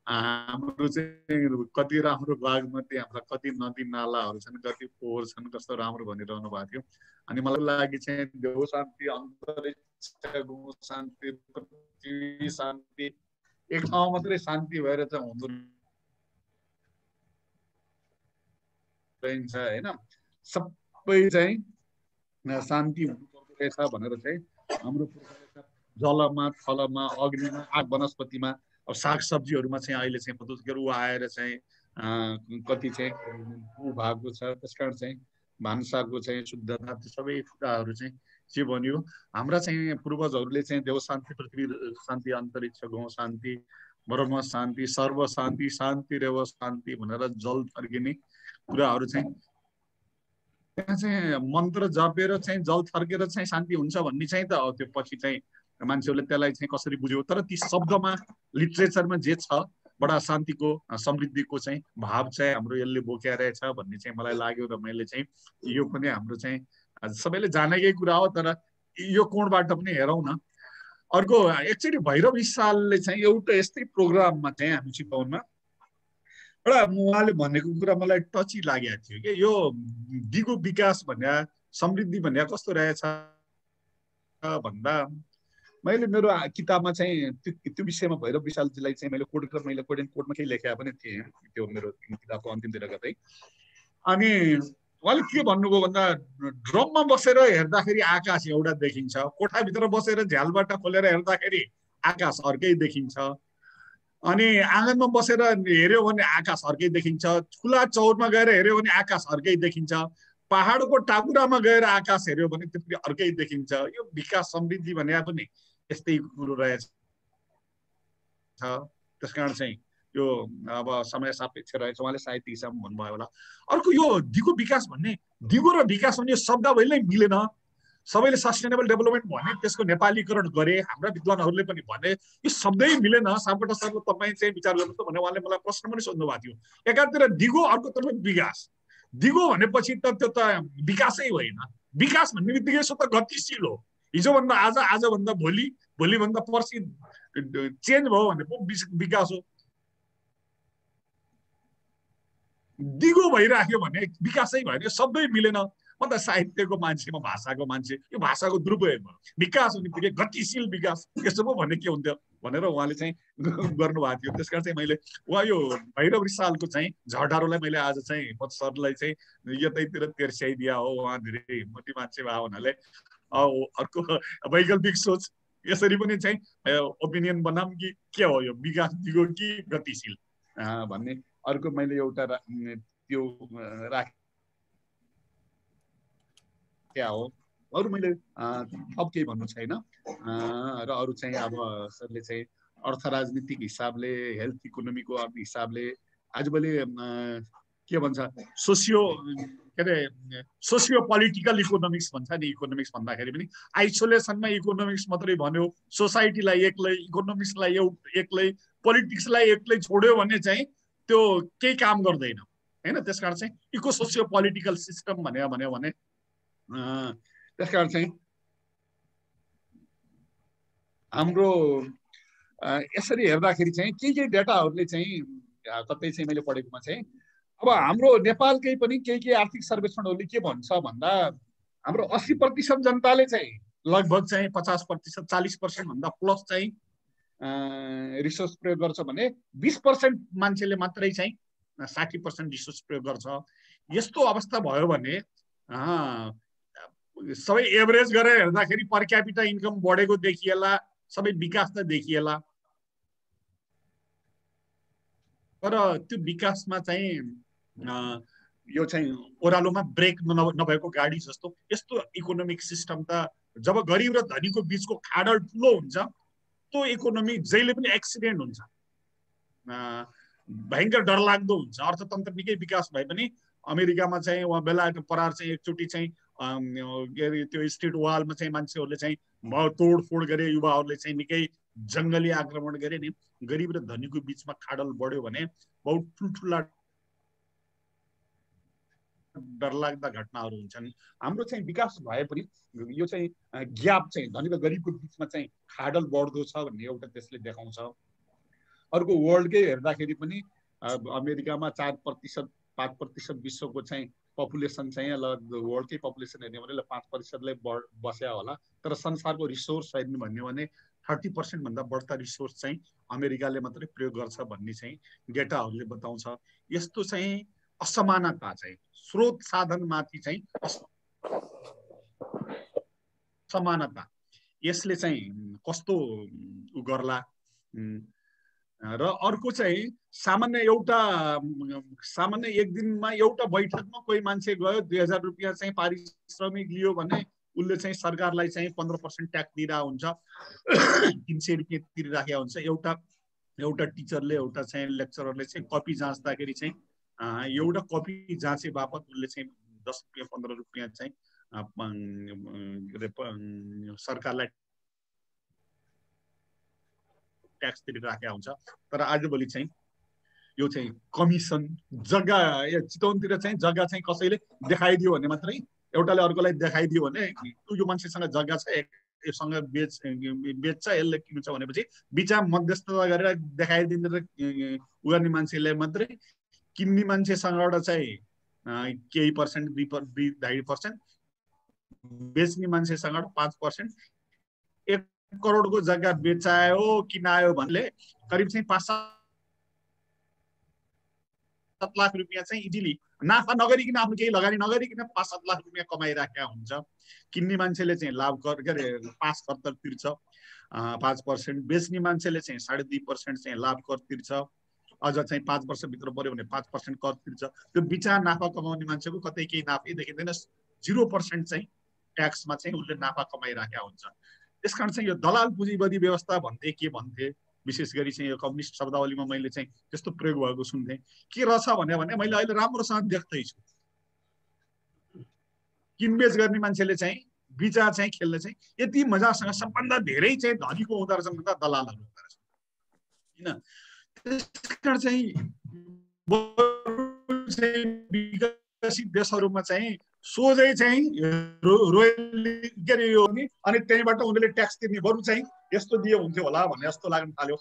Speaker 10: हाम्रो चाहिँ कति राम्रो बागमती हाम्रा कति नदी नालाहरू छन् कति पोखर छन् कस्तो राम्रो भनिरहनु भएको थियो अनि मलाई लागि चाहिँ देव शान्ति अन्तरिक्ष गो शान्ति पृथ्वी शान्ति एक ठाउँ मात्रै शान्ति भएर चाहिँ हुँदो रहन्छ हैन सबै चाहिँ शान्ति हुनुपर्दो रहेछ भनेर चाहिँ हाम्रो जलमा थलमा अग्निमा आग वनस्पतिमा अब सागसब्जीहरूमा चाहिँ अहिले चाहिँ पद्धतिहरू आएर चाहिँ कति चाहिँ भएको छ त्यसकारण चाहिँ भान्साको चाहिँ शुद्धता त्यो सबै कुराहरू चाहिँ के भन्यो हाम्रा चाहिँ पूर्वजहरूले चाहिँ देव शान्ति पृथ्वी शान्ति अन्तरिक्ष गौ शान्ति ब्रह्म शान्ति सर्व शान्ति शान्ति रेव शान्ति भनेर जल थर्किने कुराहरू चाहिँ त्यहाँ चाहिँ मन्त्र जपेर चाहिँ जल थर्केर चाहिँ शान्ति हुन्छ भन्ने चाहिँ त त्यो पछि चाहिँ मान्छेहरूले त्यसलाई चाहिँ कसरी बुझ्यो तर ती शब्दमा लिटरेचरमा जे छ बडा शान्तिको समृद्धिको चाहिँ भाव चाहिँ हाम्रो यसले बोक्यारहेछ भन्ने चाहिँ मलाई लाग्यो र मैले चाहिँ यो पनि हाम्रो चाहिँ सबैले जानेकै कुरा हो तर यो कोणबाट पनि हेरौँ न अर्को एकचोटि भैरव विशालले चाहिँ एउटा यस्तै प्रोग्राममा चाहिँ हामी चितवनमा एउटा उहाँले भनेको कुरा मलाई टची लागेको थियो कि यो दिगो विकास भन्ने समृद्धि भन्ने कस्तो रहेछ भन्दा मैले मेरो किताबमा चाहिँ त्यो विषयमा भैरव विशालजीलाई चाहिँ मैले कोटमा केही लेखेका पनि थिएँ त्यो मेरो किताबको अन्तिमतिर कतै अनि उहाँले के भन्नुभयो भन्दा ड्रममा बसेर हेर्दाखेरि आकाश एउटा देखिन्छ कोठाभित्र बसेर झ्यालबाट खोलेर हेर्दाखेरि आकाश अर्कै देखिन्छ अनि आँगनमा बसेर हेऱ्यो भने आकाश अर्कै देखिन्छ खुला चौरमा गएर हेऱ्यो भने आकाश अर्कै देखिन्छ पहाडको टाकुरामा गएर आकाश हेऱ्यो भने त्यो अर्कै देखिन्छ यो विकास समृद्धि भने पनि यस्तै कुरो रहेछ त्यसकारण चाहिँ यो अब समय सापेक्ष रहेछ उहाँले साहित्यिक हिसाबमा भन्नुभयो होला अर्को यो दिगो विकास भन्ने दिगो र विकास भन्ने शब्दावलीमै मिलेन सबैले सस्टेनेबल डेभलपमेन्ट भने त्यसको नेपालीकरण गरे हाम्रा विद्वानहरूले पनि भने यो शब्दै मिलेन सापकोटा सरले तपाईँ चाहिँ विचार गर्नुहोस् भने उहाँले मलाई प्रश्न पनि सोध्नु भएको थियो एकातिर दिगो अर्कोतर्फ विकास दिगो भनेपछि त त्यो त विकासै होइन विकास भन्ने बित्तिकै सो त गतिशील हो हिजोभन्दा आज आजभन्दा भोलि भोलिभन्दा पर्सि चेन्ज भयो भने पो विकास हो दिगो भइराख्यो भने विकासै भएन शब्दै मिलेन म त साहित्यको मान्छे म भाषाको मान्छे यो भाषाको दुरुपयोग भयो विकास हुने बित्तिकै गतिशील विकास यसो पो भन्ने के हुन्थ्यो भनेर उहाँले चाहिँ गर्नुभएको थियो त्यसकारण चाहिँ मैले उहाँ यो भैरव रिसालको चाहिँ झटारोलाई मैले आज चाहिँ म सरलाई चाहिँ यतैतिर तेर्स्याइदिया हो उहाँ धेरै हिम्मती मान्छे भयो हुनाले अर्को वैकल्पिक सोच यसरी पनि चाहिँ ओपिनियन बनाऊँ कि के हो यो विकास दिगो कि गतिशील भन्ने अर्को मैले एउटा त्यो राखेँ क्या हो अरू मैले थप केही भन्नु छैन र अरू चाहिँ अब सरले चाहिँ अर्थ राजनीतिक हिसाबले हेल्थ इकोनोमीको हिसाबले आजभोलि के भन्छ सोसियो पोलिटिकल इकोनोमिक्स भन्छ नि इकोनोमिक्स भन्दाखेरि पनि आइसोलेसनमा इकोनोमिक्स मात्रै भन्यो सोसाइटीलाई एक्लै इकोनोमिक्सलाई एक्लै पोलिटिक्सलाई एक्लै छोड्यो भने चाहिँ त्यो केही काम गर्दैन हैन त्यसकारण चाहिँ इको सोसियो पोलिटिकल सिस्टम भन्यो भने त्यसकारण चाहिँ हाम्रो यसरी हेर्दाखेरि चाहिँ के डेटाहरूले चाहिँ कतै चाहिँ मैले पढेकोमा चाहिँ अब हाम्रो नेपालकै पनि केही आर्थिक सर्वेक्षणहरूले के भन्छ भन्दा हाम्रो 80% जनताले चाहिँ लगभग चाहिँ 50% 40% भन्दा प्लस चाहिँ रिसोर्स प्रयोग गर्छ भने 20% मान्छेले मात्रै चाहिँ 60% रिसोर्स प्रयोग गर्छ यस्तो अवस्था भयो भने सबै एभरेज गरेर हेर्दाखेरि पर क्यापिटा इन्कम बढेको देखिएला सबै विकास त देखिएला तर त्यो विकासमा चाहिँ यो चाहिँ ओह्रालोमा ब्रेक नभएको गाडी जस्तो यस्तो इकोनोमिक सिस्टम त जब गरिब र धनीको बीचको खाडल ठुलो हुन्छ त्यो इकोनोमी जहिले पनि एक्सिडेन्ट हुन्छ, भयङ्कर डरलाग्दो हुन्छ। अर्थतन्त्र निकै विकास भए पनि अमेरिकामा चाहिँ उहाँ बेलायतको परार चाहिँ एकचोटि चाहिँ के अरे त्यो स्टेट वालमा चाहिँ मान्छेहरूले चाहिँ तोडफोड गरे, युवाहरूले चाहिँ निकै जङ्गली आक्रमण गरे नि, गरिब र धनीको बीचमा खाडल बढ्यो भने बहुत ठुल्ठुला डरलाग्दा घटनाहरू हुन्छन्। हाम्रो चाहिँ विकास भए पनि यो चाहिँ ग्याप चाहिँ धनी र गरिबको बीचमा चाहिँ खाडल बढ्दो छ भन्ने एउटा त्यसले देखाउँछ। अर्को वर्ल्डकै हेर्दाखेरि पनि अमेरिकामा 4% 5% विश्वको चाहिँ पपुलेसन चाहिँ वर्ल्डकै पपुलेसन हेर्ने भने 5%लाई बस्या होला, तर संसारको रिसोर्स हेर्ने भन्यो भने 30% भन्दा बढ्ता रिसोर्स चाहिँ अमेरिकाले मात्रै प्रयोग गर्छ भन्ने चाहिँ डेटाहरूले बताउँछ। यस्तो चाहिँ असमानता चाहिँ स्रोत साधनमाथि चाहिँ असमानता यसले चाहिँ कस्तो उ गर्ला। र अर्को चाहिँ सामान्य एक दिनमा एउटा बैठकमा कोही मान्छे गयो 2000 रुपियाँ चाहिँ पारिश्रमिक लियो भने उसले चाहिँ सरकारलाई चाहिँ 15% ट्याक्स दिइरहेको हुन्छ, 300 रुपियाँ तिरिराखेको हुन्छ। एउटा टिचरले एउटा चाहिँ लेक्चररले चाहिँ कपी जाँच्दाखेरि चाहिँ एउटा कपी जाँचे बापत उसले चाहिँ 10 रुपियाँ 15 रुपियाँ चाहिँ सरकारलाई ट्याक्स तिरिराखेको हुन्छ। तर आजभोलि चाहिँ यो चाहिँ कमिसन जग्गा चितवनतिर चाहिँ जग्गा चाहिँ कसैले देखाइदियो भने मात्रै, एउटाले अर्कोलाई देखाइदियो भने यो मान्छेसँग जग्गा छ योसँग बेच्छ यसले किन्छ भनेपछि बिचमा मध्यस्थता गरेर देखाइदिने र उ गर्ने मान्छेले मात्रै किन्ने मान्छेसँगबाट चाहिँ केही पर्सेन्ट 2.5% बेच्ने मान्छेसँग 5%। 1 करोडको जग्गा बेचायो किनायो भन्ने करिब चाहिँ 5-7 लाख रुपियाँ चाहिँ इजिली नाफा नगरिकन आफ्नो केही लगानी नगरिकन 5-7 लाख रुपियाँ कमाइराखेका हुन्छ। किन्ने मान्छेले चाहिँ लाभ कर के अरे 5% तिर्छ 5%, बेच्ने मान्छेले चाहिँ 2.5% चाहिँ लाभ कर तिर्छ, अझ चाहिँ 5 वर्षभित्र पर्यो भने 5% कर तिर्छ। त्यो बिचा नाफा कमाउने मान्छेको कतै केही नाफै देखिँदैन, 0% चाहिँ ट्याक्समा चाहिँ उसले नाफा कमाइराखेका हुन्छ। त्यसकारण चाहिँ यो दलाल पुँजीवादी व्यवस्था भन्थे के भन्थे, विशेष गरी चाहिँ यो कम्युनिस्ट शब्दावलीमा मैले चाहिँ त्यस्तो प्रयोग भएको सुन्थेँ। के रहेछ भने मैले अहिले राम्रोसँग देख्दैछु किनबेच गर्ने मान्छेले चाहिँ बिचा चाहिँ खेल्ने चाहिँ यति मजासँग सबभन्दा धेरै चाहिँ धनीको हुँदो रहेछ भन्दा दलालहरू हुँदो रहेछ हैन। त्यसकारण चाहिँ विकसित देशहरूमा चाहिँ सोझै चाहिँ रोयली के अरे यो नि अनि त्यहीबाट उनीहरूले ट्याक्स तिर्ने बरु चाहिँ यस्तो दियो हुन्थ्यो होला भन्ने जस्तो लाग्न थाल्यो।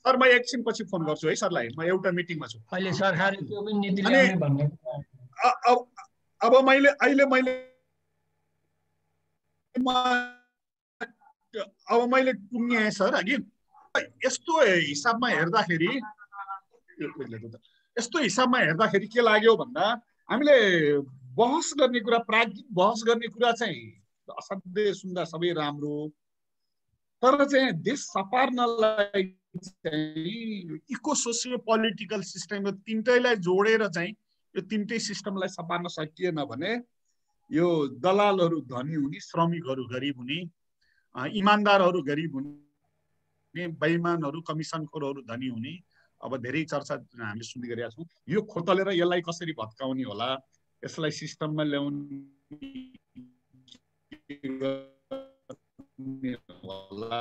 Speaker 10: सर म एकछिन पछि फोन गर्छु है सरलाई, म एउटा मिटिङमा छु
Speaker 9: अहिले। सरकारले त्यो पनि नीति ल्याउने भन्ने
Speaker 10: अब मैले टुङ्ग्याएँ सर अघि। यस्तो हिसाबमा हेर्दाखेरि के लाग्यो भन्दा हामीले बहस गर्ने कुरा, प्राज्ञिक बहस गर्ने कुरा चाहिँ असाध्यै सुन्दा सबै राम्रो, तर चाहिँ देश सपार्नलाई चाहिँ इको सोसियो पोलिटिकल सिस्टम यो तीनटैलाई जोडेर चाहिँ यो तीनटै सिस्टमलाई सपार्न सकिएन भने यो दलालहरू धनी हुने, श्रमिकहरू गरिब हुने, इमानदारहरू गरिब हुने, बेइमानहरू कमिसनखोरहरू धनी हुने अब धेरै चर्चा हामीले सुन्दै गरेका छौँ। यो खोतलेर यसलाई कसरी भत्काउने होला, यसलाई सिस्टममा ल्याउने होला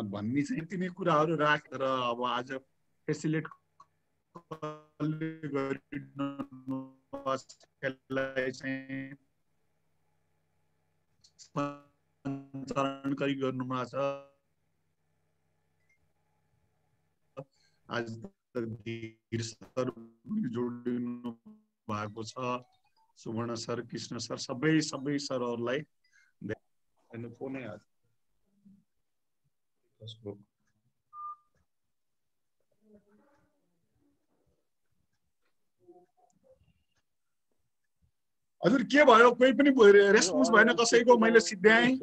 Speaker 10: भन्ने चाहिँ तिनै कुराहरू राखेर अब आज फेसिलिट चाहिँ जानकारी गर्नुमा छ। आज धीर सर जोडिनु भएको छ, सुवर्ण सर, कृष्ण सर, सबै सरहरूलाई फोनै आज हजुर के भयो, कोही पनि रेस्पोन्स भएन कसैको, मैले सिध्याएँ।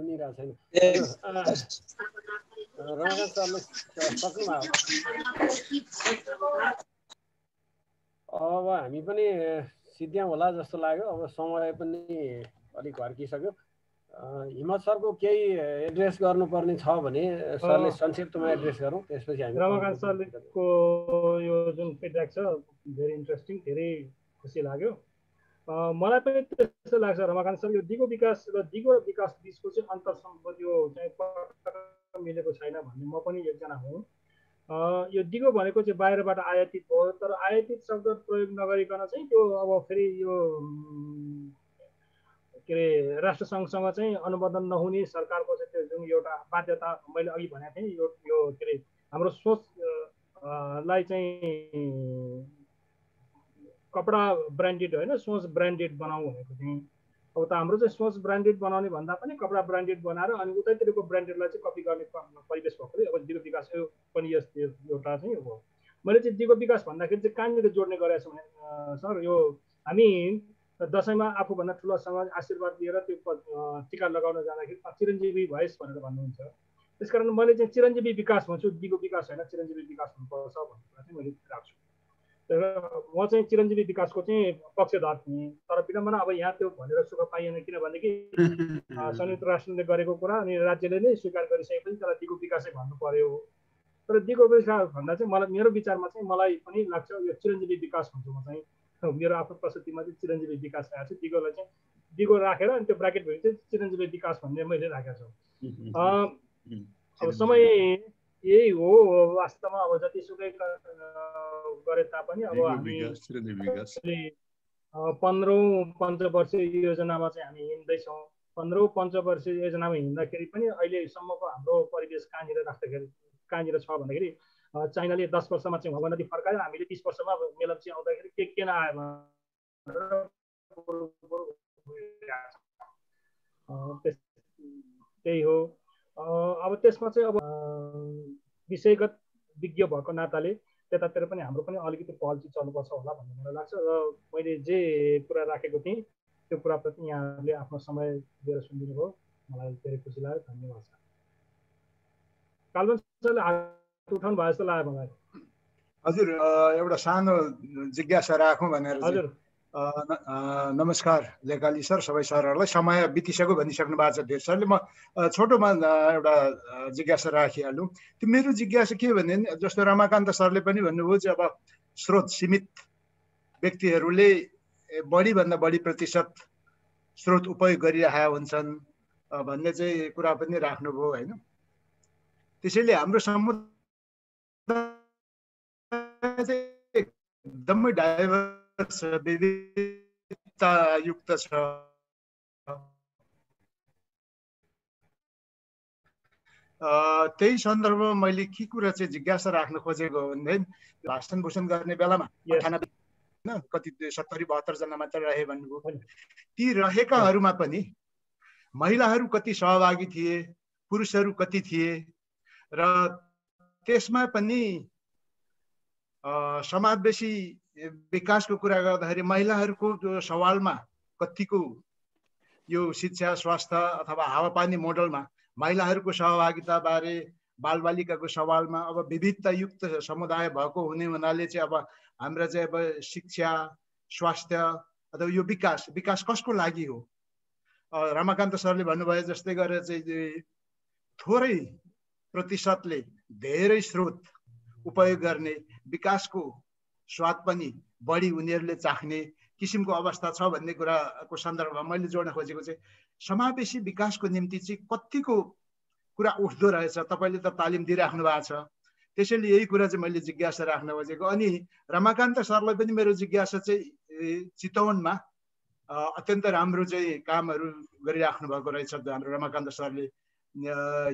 Speaker 3: रमाकान्त सरले सक्नुभयो। अब हामी पनि सिद्ध्याउँ होला जस्तो लाग्यो। अब समय पनि अलिक घर्किसक्यो। हिम्मत सरको केही एड्रेस गर्नुपर्ने छ भने सरले संक्षिप्तमा एड्रेस गरौँ, त्यसपछि हामी
Speaker 7: रमाकान्त सरको यो जुन फिडब्याक छ भेरी इन्ट्रेस्टिङ, धेरै खुसी लाग्यो। मलाई पनि त्यस्तो लाग्छ रमाकान्त सर, यो दिगो विकास र दिगो विकास बिचको चाहिँ अन्तरसम्बन्ध यो चाहिँ मिलेको छैन भन्ने म पनि एकजना हुँ। यो दिगो भनेको चाहिँ बाहिरबाट आयातित हो, तर आयातित शब्द प्रयोग नगरिकन चाहिँ त्यो अब फेरि यो के अरे राष्ट्रसङ्घसँग चाहिँ अनुमोदन नहुने सरकारको चाहिँ त्यो जुन एउटा बाध्यता मैले अघि भनेको थिएँ, यो के अरे हाम्रो सोचलाई चाहिँ कपडा ब्रान्डेड होइन, सोच ब्रान्डेड बनाऊ भनेको थिएँ। अब त हाम्रो चाहिँ सोच ब्रान्डेड बनाउने भन्दा पनि कपडा ब्रान्डेड बनाएर अनि उतैतिरको ब्रान्डेडलाई चाहिँ कपी गर्ने परिवेश भएकोले अब दिगो विकास यो पनि यस एउटा चाहिँ हो। मैले चाहिँ दिगो विकास भन्दाखेरि चाहिँ कहाँनिर जोड्ने गरेको छु भने सर, यो हामी दसैँमा आफूभन्दा ठुलोसँग आशीर्वाद लिएर त्यो टिका लगाउन जाँदाखेरि चिरञ्जीवी भएस भनेर भन्नुहुन्छ। त्यसकारण मैले चाहिँ चिरञ्जीवी विकास भन्छु, दिगो विकास होइन, चिरञ्जीवी विकास हुनुपर्छ भन्ने कुरा चाहिँ मैले राख्छु। म चाहिँ चिरञ्जीवी विकासको चाहिँ पक्षधर थिएँ, तर विडम्बना अब यहाँ त्यो भनेर सुख पाइएन, किनभनेदेखि संयुक्त राष्ट्रले गरेको कुरा अनि राज्यले नै स्वीकार गरिसकेपछि त्यसलाई दिगो विकासै भन्नु पर्यो। तर दिगो विकास भन्दा चाहिँ मलाई मेरो विचारमा चाहिँ मलाई पनि लाग्छ यो चिरञ्जीवी विकास भन्छु। म चाहिँ मेरो आफ्नो प्रस्तुतिमा चाहिँ चिरञ्जीवी विकास राखेको छु, दिगोलाई चाहिँ दिगो राखेर अनि त्यो ब्राकेट भयो चाहिँ चिरञ्जीवी विकास भन्ने मैले राखेको छु। अब समय यही हो वास्तवमा। अब जतिसुकै गरे तापनि अब हामी 15औं पञ्चवर्षीय योजनामा चाहिँ हामी हिँड्दैछौँ। 15औं पञ्चवर्षीय योजनामा हिँड्दाखेरि पनि अहिलेसम्मको हाम्रो परिवेश कहाँनिर राख्दाखेरि कहाँनिर छ भन्दाखेरि चाइनाले 10 वर्षमा चाहिँ भगवती फर्कायो, हामीले 30 वर्षमा मेलम्ची आउँदाखेरि के नआयो त्यही हो। अब त्यसमा चाहिँ अब विषयगत विज्ञ भएको नाताले त्यतातिर पनि हाम्रो पनि अलिकति पहल चाहिँ चल्नुपर्छ होला भन्ने मलाई लाग्छ। र मैले जे कुरा राखेको थिएँ त्यो कुराप्रति यहाँहरूले आफ्नो समय दिएर सुनिदिनु भयो, मलाई धेरै खुसी लाग्यो। धन्यवाद सर। कालबन सरले हात उठाउनु भयो जस्तो लाग्यो मलाई।
Speaker 11: हजुर, एउटा सानो जिज्ञासा राखौँ भनेर। हजुर नमस्कार लेकाली सर, सबै सरहरूलाई। समय बितिसक्यो भनिसक्नु भएको छ धेरै सरले। म छोटोमा एउटा जिज्ञासा राखिहालौँ। त्यो मेरो जिज्ञासा के भने जस्तो रमाकान्त सरले पनि भन्नुभयो चाहिँ अब स्रोत सीमित व्यक्तिहरूले बढीभन्दा बढी प्रतिशत स्रोत उपयोग गरिरहेका हुन्छन् भन्ने चाहिँ कुरा पनि राख्नुभयो होइन। त्यसैले हाम्रो समुदाय एकदमै डाइभर्स विविधतायुक्त छ। त्यही सन्दर्भमा मैले के कुरा चाहिँ जिज्ञासा राख्न खोजेको भनेदेखि भाषण भूषण गर्ने बेलामा कति 70-72 जना मात्र रहे भन्नुभयो। ती रहेकाहरूमा पनि महिलाहरू कति सहभागी थिए, पुरुषहरू कति थिए र त्यसमा पनि समावेशी विकासको कुरा गर्दाखेरि महिलाहरूको सवालमा कतिको यो शिक्षा, स्वास्थ्य अथवा हावापानी मोडलमा महिलाहरूको सहभागिता बारे, बालबालिकाको सवालमा अब विविधतायुक्त समुदाय भएको हुने हुनाले चाहिँ अब हाम्रा चाहिँ अब शिक्षा, स्वास्थ्य अथवा यो विकास कसको लागि हो? रमाकान्त सरले भन्नुभयो जस्तै गरेर चाहिँ थोरै प्रतिशतले धेरै स्रोत उपयोग गर्ने, विकासको स्वाद पनि बढी उनीहरूले चाख्ने किसिमको अवस्था छ भन्ने कुराको सन्दर्भमा मैले जोड्न खोजेको चाहिँ समावेशी विकासको निम्ति चाहिँ कतिको कुरा उठ्दो रहेछ। तपाईँले त तालिम दिइराख्नु भएको छ, त्यसैले यही कुरा चाहिँ मैले जिज्ञासा राख्न खोजेको। अनि रमाकान्त सरलाई पनि मेरो जिज्ञासा चाहिँ चितवनमा अत्यन्त राम्रो चाहिँ कामहरू गरिराख्नु भएको रहेछ हाम्रो रमाकान्त सरले।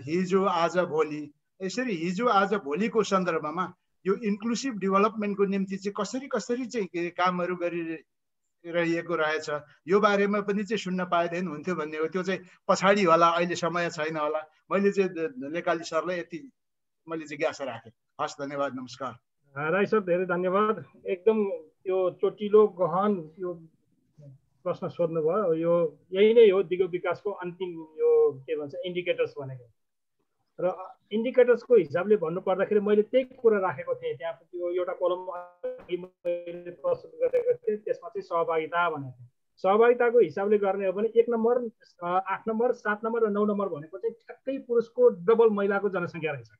Speaker 11: हिजो आज भोलि यसरी हिजो आज भोलिको सन्दर्भमा यो इन्क्लुसिभ डेभलपमेन्टको निम्ति चाहिँ कसरी चाहिँ कामहरू गरिरहेको रहेछ यो बारेमा पनि चाहिँ सुन्न पाएदेखि हुन्थ्यो भन्ने हो। त्यो चाहिँ पछाडि होला, अहिले समय छैन होला। मैले चाहिँ लेकाली सरलाई यति मैले जिज्ञासा राखेँ। हस्, धन्यवाद, नमस्कार।
Speaker 7: राई सर, धेरै धन्यवाद। एकदम यो चोटिलो गहन यो प्रश्न सोध्नुभयो। यो यही नै हो दिगो विकासको अन्तिम यो के भन्छ इन्डिकेटर्स भनेको। र इन्डिकेटर्सको हिसाबले भन्नुपर्दाखेरि मैले त्यही कुरा राखेको थिएँ त्यहाँ त्यो एउटा कलम मैले प्रस्तुत गरेको थिएँ त्यसमा चाहिँ सहभागिता भनेको थिएँ सहभागिताको हिसाबले गर्ने हो भने 1 नम्बर 8 नम्बर 7 नम्बर र 9 नम्बर भनेको चाहिँ ठ्याक्कै पुरुषको डबल महिलाको जनसङ्ख्या रहेछ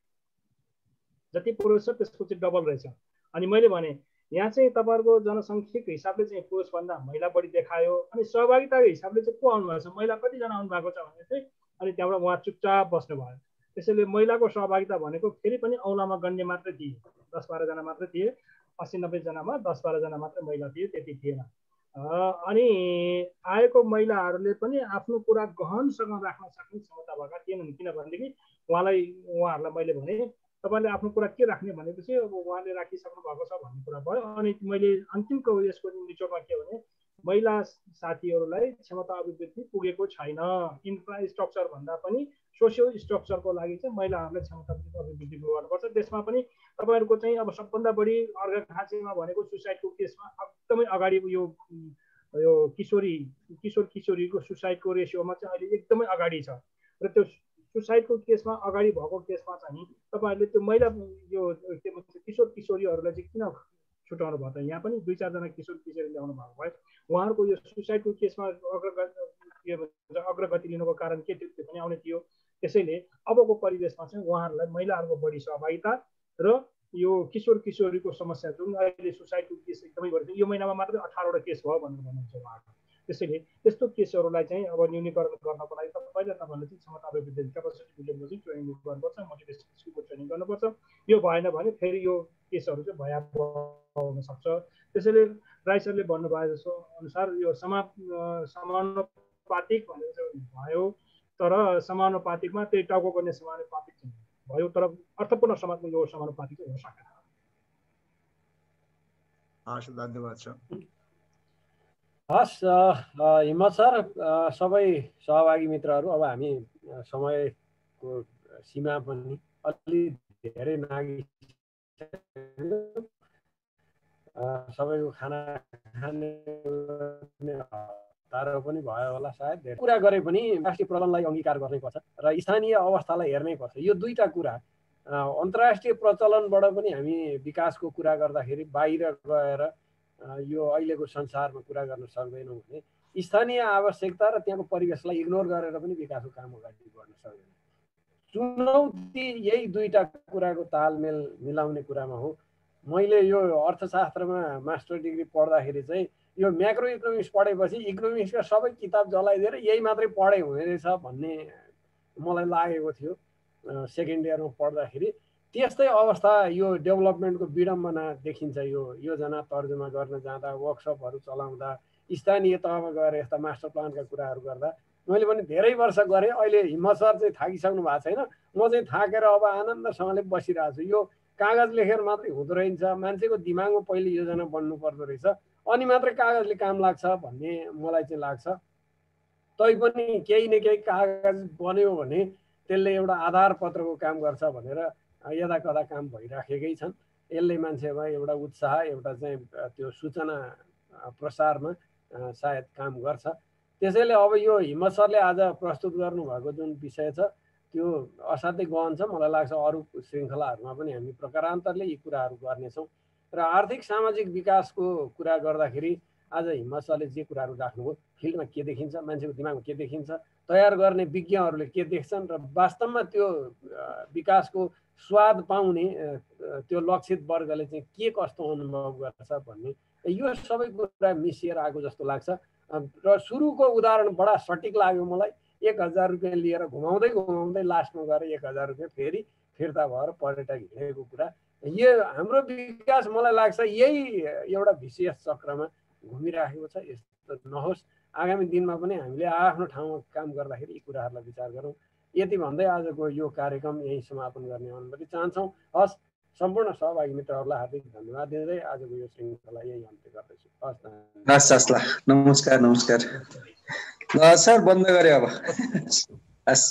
Speaker 7: जति पुरुष छ त्यसको चाहिँ डबल रहेछ अनि मैले भने यहाँ चाहिँ तपाईहरुको जनसङ्ख्याको हिसाबले चाहिँ पुरुषभन्दा महिला बढी देखायो अनि सहभागिताको हिसाबले चाहिँ को आउनु भएको छ महिला कति जना आउनु भएको छ भने चाहिँ अनि त्यहाँबाट उहाँ चुपचाप बस्नु भयो त्यसैले महिलाको सहभागिता भनेको फेरि पनि औँलामा गण्य मात्र थिए 10-12 जना मात्र थिए 80-90 जनामा 10-12 जना मात्र महिला थिए त्यति थिएन अनि आएको महिलाहरूले पनि आफ्नो कुरा गहनसँग राख्न सक्ने क्षमता भएका थिएनन् किनभनेदेखि उहाँहरूलाई मैले भने तपाईले आफ्नो कुरा के राख्ने भनेपछि अब उहाँले राखिसक्नु भएको छ भन्ने कुरा भयो अनि मैले अन्तिमको यसको निचोडमा के भने महिला साथीहरूलाई क्षमता अभिवृद्धि पुगेको छैन इन्फ्रास्ट्रक्चर भन्दा पनि सोसियल स्ट्रक्चरको लागि चाहिँ महिलाहरूले क्षमता अभिवृद्धि गर्नुपर्छ त्यसमा पनि तपाईहरुको चाहिँ अब सबभन्दा बढी अर्घाखाँचीमा भनेको सुसाइडको केसमा एकदमै अगाडि यो किशोरीको सुसाइडको रेसियोमा चाहिँ अहिले एकदमै अगाडि छ र त्यो सुसाइडको केसमा अगाडि भएको केसमा चाहिँ तपाईहरुले त्यो महिला यो किशोरीहरूलाई चाहिँ किन छुटाउनु भयो त यहाँ पनि 2-4 जना किशोरी ल्याउनु भएको भए उहाँहरूको यो सुसाइडको केसमा अग्रगति लिनुको कारण के थियो त्यो पनि आउने थियो त्यसैले अबको परिवेशमा चाहिँ उहाँहरूलाई महिलाहरूको बढी सहभागिता र यो किशोरीको समस्या जुन अहिले सुसाइडको केस एकदमै बढ्यो यो महिनामा मात्र 18 वटा केस भयो भनेर भन्नुहुन्छ उहाँहरू त्यसैले त्यस्तो केसहरूलाई चाहिँ अब न्यूनीकरण गर्नको लागि पहिला तपाईले चाहिँ क्षमता अभिवृद्धि क्यापासिटी बिल्डिङ ट्रेनिङ गर्नुपर्छ मोटिभेसन स्किलको ट्रेनिङ गर्नुपर्छ यो भएन भने फेरि यो केसहरू चाहिँ भयावह हुन सक्छ त्यसैले राई सरले भन्नुभयो जस्तो अनुसार यो समानुपातिक भनेर चाहिँ भयो तर समानुपातिकमा त्यही टाउको गर्ने समानुपातिक चाहिँ भयो तर अर्थपूर्ण समाजमा यो समानुपातिक हुन सकेन
Speaker 11: हस् धन्यवाद सर
Speaker 3: हस् हिम्मत सर सबै सहभागी मित्रहरू अब हामी समयको सीमा पनि अलि धेरै नागिसक्यो सबैको खाना खाने हतारो पनि भयो होला सायद कुरा गरे पनि राष्ट्रिय प्रचलनलाई अंगीकार गर्नैपर्छ र स्थानीय अवस्थालाई हेर्नैपर्छ यो दुईटा कुरा अन्तर्राष्ट्रिय प्रचलनबाट पनि हामी विकासको कुरा गर्दाखेरि बाहिर गएर यो अहिलेको संसारमा कुरा गर्न सक्दैनौँ भने स्थानीय आवश्यकता र त्यहाँको परिवेशलाई इग्नोर गरेर पनि विकासको काम अगाडि बढ्न सक्दैन चुनौती यही दुईटा कुराको तालमेल मिलाउने कुरामा हो मैले यो अर्थशास्त्रमा मास्टर डिग्री पढ्दाखेरि चाहिँ यो म्याक्रो इकोनोमिक्स पढेपछि इकोनोमिक्सका सबै किताब जलाइदिएर यही मात्रै पढे हुने रहेछ भन्ने मलाई लागेको थियो सेकेन्ड इयरमा पढ्दाखेरि त्यस्तै अवस्था यो डेभलपमेन्टको विडम्बना देखिन्छ यो योजना तर्जुमा गर्न जाँदा वर्कसपहरू चलाउँदा स्थानीय तहमा गएर यस्ता मास्टर प्लानका कुराहरू गर्दा मैले पनि धेरै वर्ष गरेँ अहिले हिम्मत सर चाहिँ थाकिसक्नु भएको छैन म चाहिँ थाकेर अब आनन्दसँगले बसिरहेको छु यो कागज लेखेर मात्रै हुँदो रहेछ मान्छेको दिमागमा पहिले योजना बन्नु पर्दो रहेछ अनि मात्रै कागजले काम लाग्छ भन्ने मलाई चाहिँ लाग्छ तैपनि केही न केही कागज बन्यो भने त्यसले एउटा आधार पत्रको काम गर्छ भनेर यदा कदा काम भइराखेकै छन् यसले मान्छेमा एउटा उत्साह एउटा चाहिँ त्यो सूचना प्रसारमा सायद काम गर्छ त्यसैले अब यो हिम्मत सरले आज प्रस्तुत गर्नुभएको जुन विषय छ त्यो असाध्यै गहन छ मलाई लाग्छ अरू श्रृङ्खलाहरूमा पनि हामी प्रकारान्तरले यी कुराहरू गर्नेछौँ र आर्थिक सामाजिक विकासको कुरा गर्दाखेरि आज हिम्मत सरले जे कुराहरू राख्नुभयो फिल्डमा के देखिन्छ मान्छेको दिमागमा के देखिन्छ तयार गर्ने विज्ञहरूले के देख्छन् र वास्तवमा त्यो विकासको स्वाद पाउने त्यो लक्षित वर्गले चाहिँ के कस्तो अनुभव गर्छ भन्ने यो सबै कुरा मिसिएर आएको जस्तो लाग्छ र सुरुको उदाहरण बडा सटिक लाग्यो मलाई 1000 रुपियाँ लिएर घुमाउँदै लास्टमा गएर 1000 रुपियाँ फेरि फिर्ता भएर पर्यटक हिँडेको कुरा यो हाम्रो विकास मलाई लाग्छ यही एउटा विशेष चक्रमा घुमिराखेको छ यस्तो नहोस् आगामी दिनमा पनि हामीले आफ्नो ठाउँमा काम गर्दाखेरि यी कुराहरूलाई विचार गरौँ यति भन्दै आजको यो कार्यक्रम यही समापन गर्ने अनुमति चाहन्छौँ हस् सम्पूर्ण सहभागी मित्रहरूलाई हार्दिक धन्यवाद दिँदै आजको यो श्रृङ्खला यही अन्त्य गर्दैछु
Speaker 2: हस् नमस्कार सर बन्द गरे अब हस्